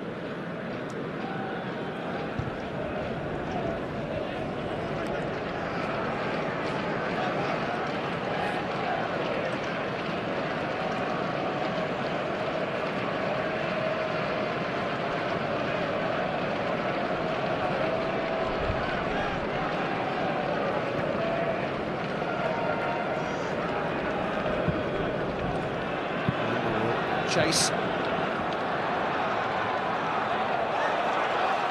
Chase.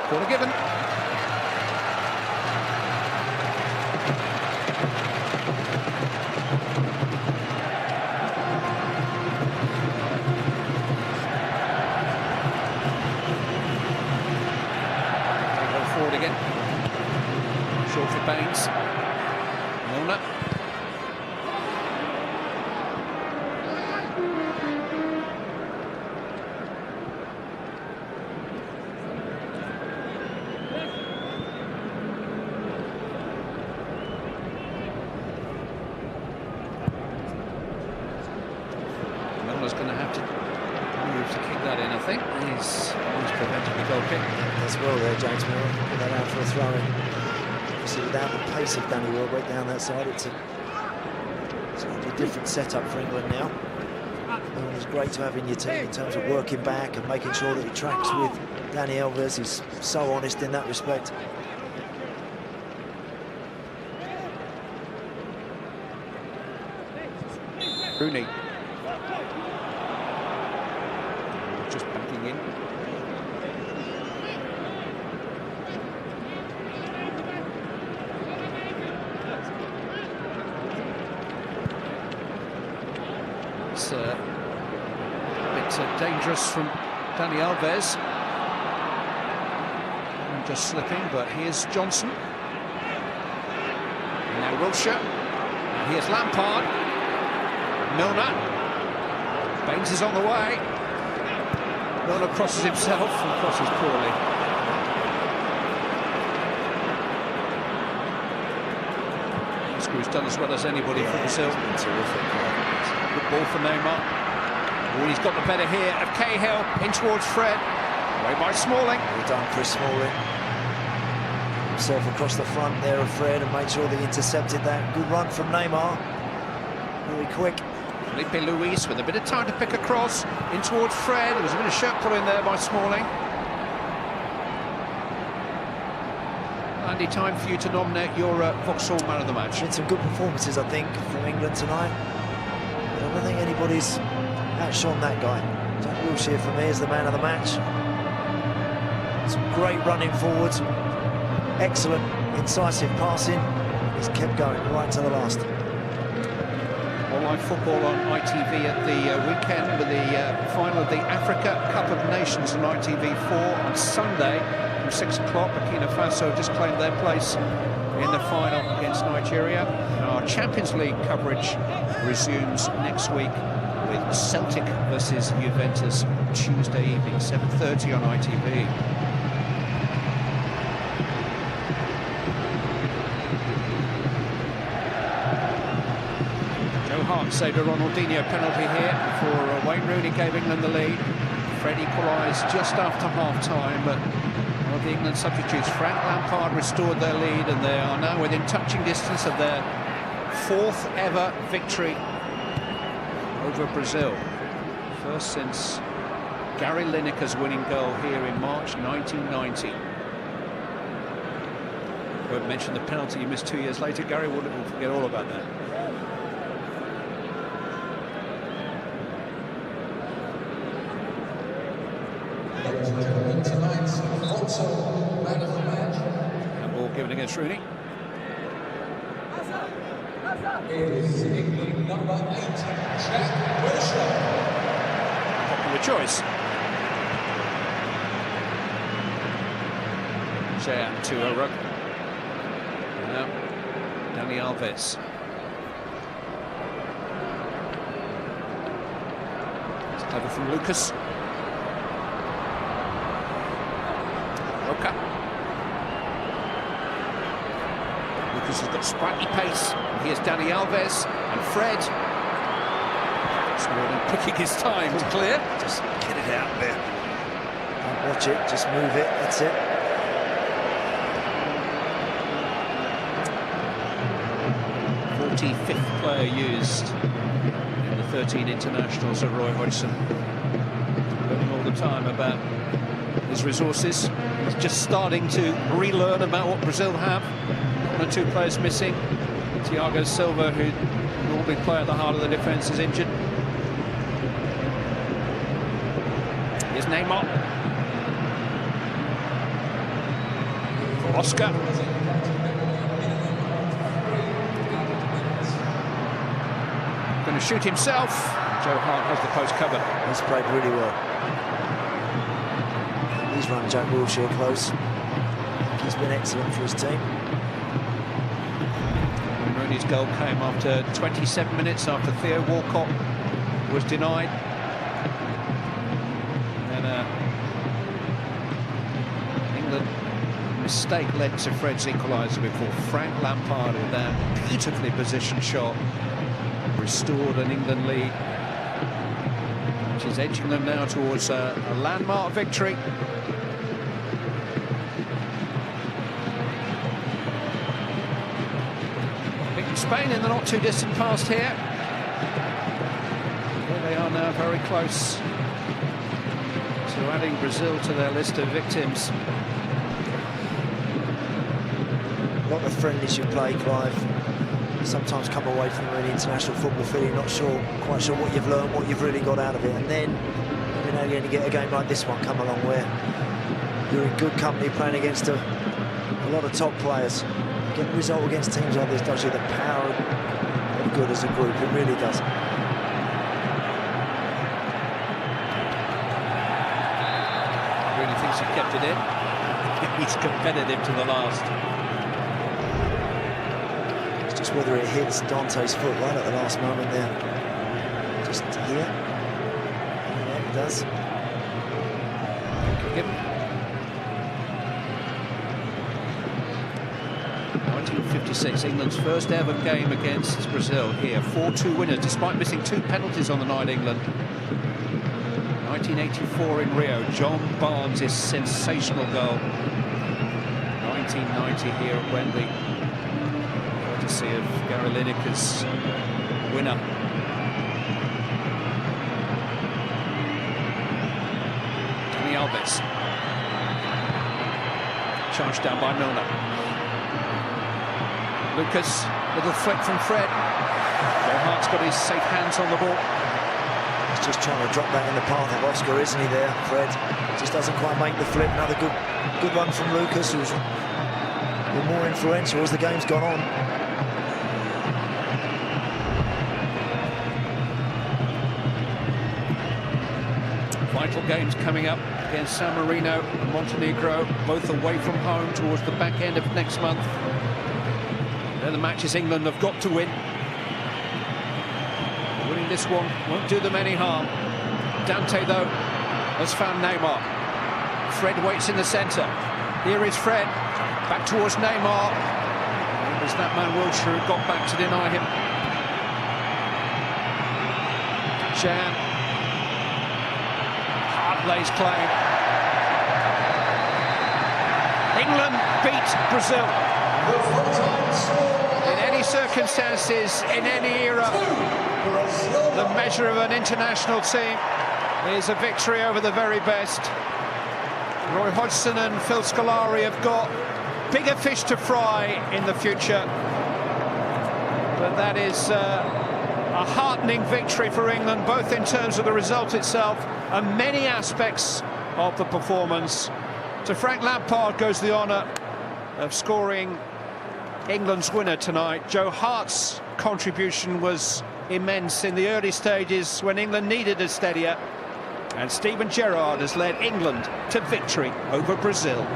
Corner given. Go forward again. Short for Baines. Milner. Going to have to move to kick that in, I think. He's prevented the goal kick. As well there, James Miller. Put that out for a throw-in. Obviously, without the pace of Danny Welbeck down that side, it's going to be a different setup for England now. And it's great to have in your team in terms of working back and making sure that he tracks with Dani Alves. He's so honest in that respect. Rooney. Just backing in. It's a bit dangerous from Dani Alves. Just slipping, but here's Johnson. And now Wilshere. And here's Lampard. Milner. Baines is on the way. Milner crosses himself and crosses poorly. Oscar's done as well as anybody for Brazil. Terrific. Good ball for Neymar. Oh, he's got the better here of Cahill in towards Fred. Away by Smalling. Well done, Chris Smalling. Himself across the front there of Fred and made sure they intercepted that. Good run from Neymar. Very quick. Felipe Luis with a bit of time to pick across in towards Fred. There was a bit of shirt pull in there by Smalling. Andy, time for you to nominate your Vauxhall Man of the Match. Been some good performances, I think, from England tonight. But I don't think anybody's outshone that guy. Jack Wilshere for me is the man of the match. Some great running forwards, excellent incisive passing. He's kept going right to the last. All live football on ITV at the weekend with the final of the Africa Cup of Nations on ITV4 on Sunday from 6 o'clock. Burkina Faso just claimed their place in the final against Nigeria. And our Champions League coverage resumes next week with Celtic versus Juventus Tuesday evening, 7:30 on ITV. Hart saved a Ronaldinho penalty here before Wayne Rooney gave England the lead. Fred equalised just after half-time, but one of the England substitutes, Frank Lampard, restored their lead, and they are now within touching distance of their 4th ever victory over Brazil. First since Gary Lineker's winning goal here in March 1990. I won't mention the penalty he missed 2 years later. Gary will forget all about that. Tonight's Vauxhall Man of the Match. And ball given against Rooney. Is England number 8, Jack Wilshere. Popular choice. Shea to O'Rourke. Now, Dani Alves. It's clever from Lucas. Lucas has got sprightly pace. And here's Dani Alves and Fred. Smalling picking his time to clear. Just get it out there. Don't watch it, just move it, that's it. The 45th player used in the 13 internationals of Roy Hodgson. Learning all the time about his resources. He's just starting to relearn about what Brazil have. 1 or 2 players missing. Thiago Silva, who normally play at the heart of the defence, is injured. Here's Neymar. Oscar. Going to shoot himself. Joe Hart has the post covered. He's played really well. He's run Jack Wilshere close. He's been excellent for his team. Rooney's goal came after 27 minutes after Theo Walcott was denied. And then England mistake led to Fred's equaliser before Frank Lampard, with that beautifully positioned shot, restored an England lead, which is edging them now towards a landmark victory. Spain in the not too distant past here. Here they are now very close to adding Brazil to their list of victims. A lot of friendlies you play, Clive, sometimes come away from really international football feeling not quite sure what you've learned, what you've really got out of it, and then you know you're going to get a game like this one come along where you're in good company playing against a lot of top players. Getting a result against teams like this does you the power of good as a group. It really does. Really thinks he kept it in. He's competitive to the last. It's just whether it hits Dante's foot right at the last moment there. Just here. Yeah, it does. Yep. 1956, England's first ever game against Brazil here. 4-2 winners, despite missing 2 penalties on the night, England. 1984 in Rio, John Barnes' sensational goal. 1990 here at Wembley, courtesy of Gary Lineker's winner. Dani Alves. Charged down by Milner. Lucas, little flick from Fred. Joe Hart's got his safe hands on the ball. He's just trying to drop that in the path of Oscar, isn't he, there, Fred? Just doesn't quite make the flip. Another good one from Lucas, who's been more influential as the game's gone on. Vital games coming up against San Marino and Montenegro, both away from home towards the back end of next month. They're the matches England have got to win. Winning this one won't do them any harm. Dante, though, has found Neymar. Fred waits in the centre. Here is Fred, back towards Neymar. It was that man Wilshere who got back to deny him. Jan. Lays claim. England beat Brazil. In any circumstances, in any era, the measure of an international team is a victory over the very best. Roy Hodgson and Phil Scolari have got bigger fish to fry in the future. But that is a heartening victory for England, both in terms of the result itself and many aspects of the performance. To Frank Lampard goes the honour of scoring England's winner tonight. Joe Hart's contribution was immense in the early stages when England needed a steadier. And Steven Gerrard has led England to victory over Brazil.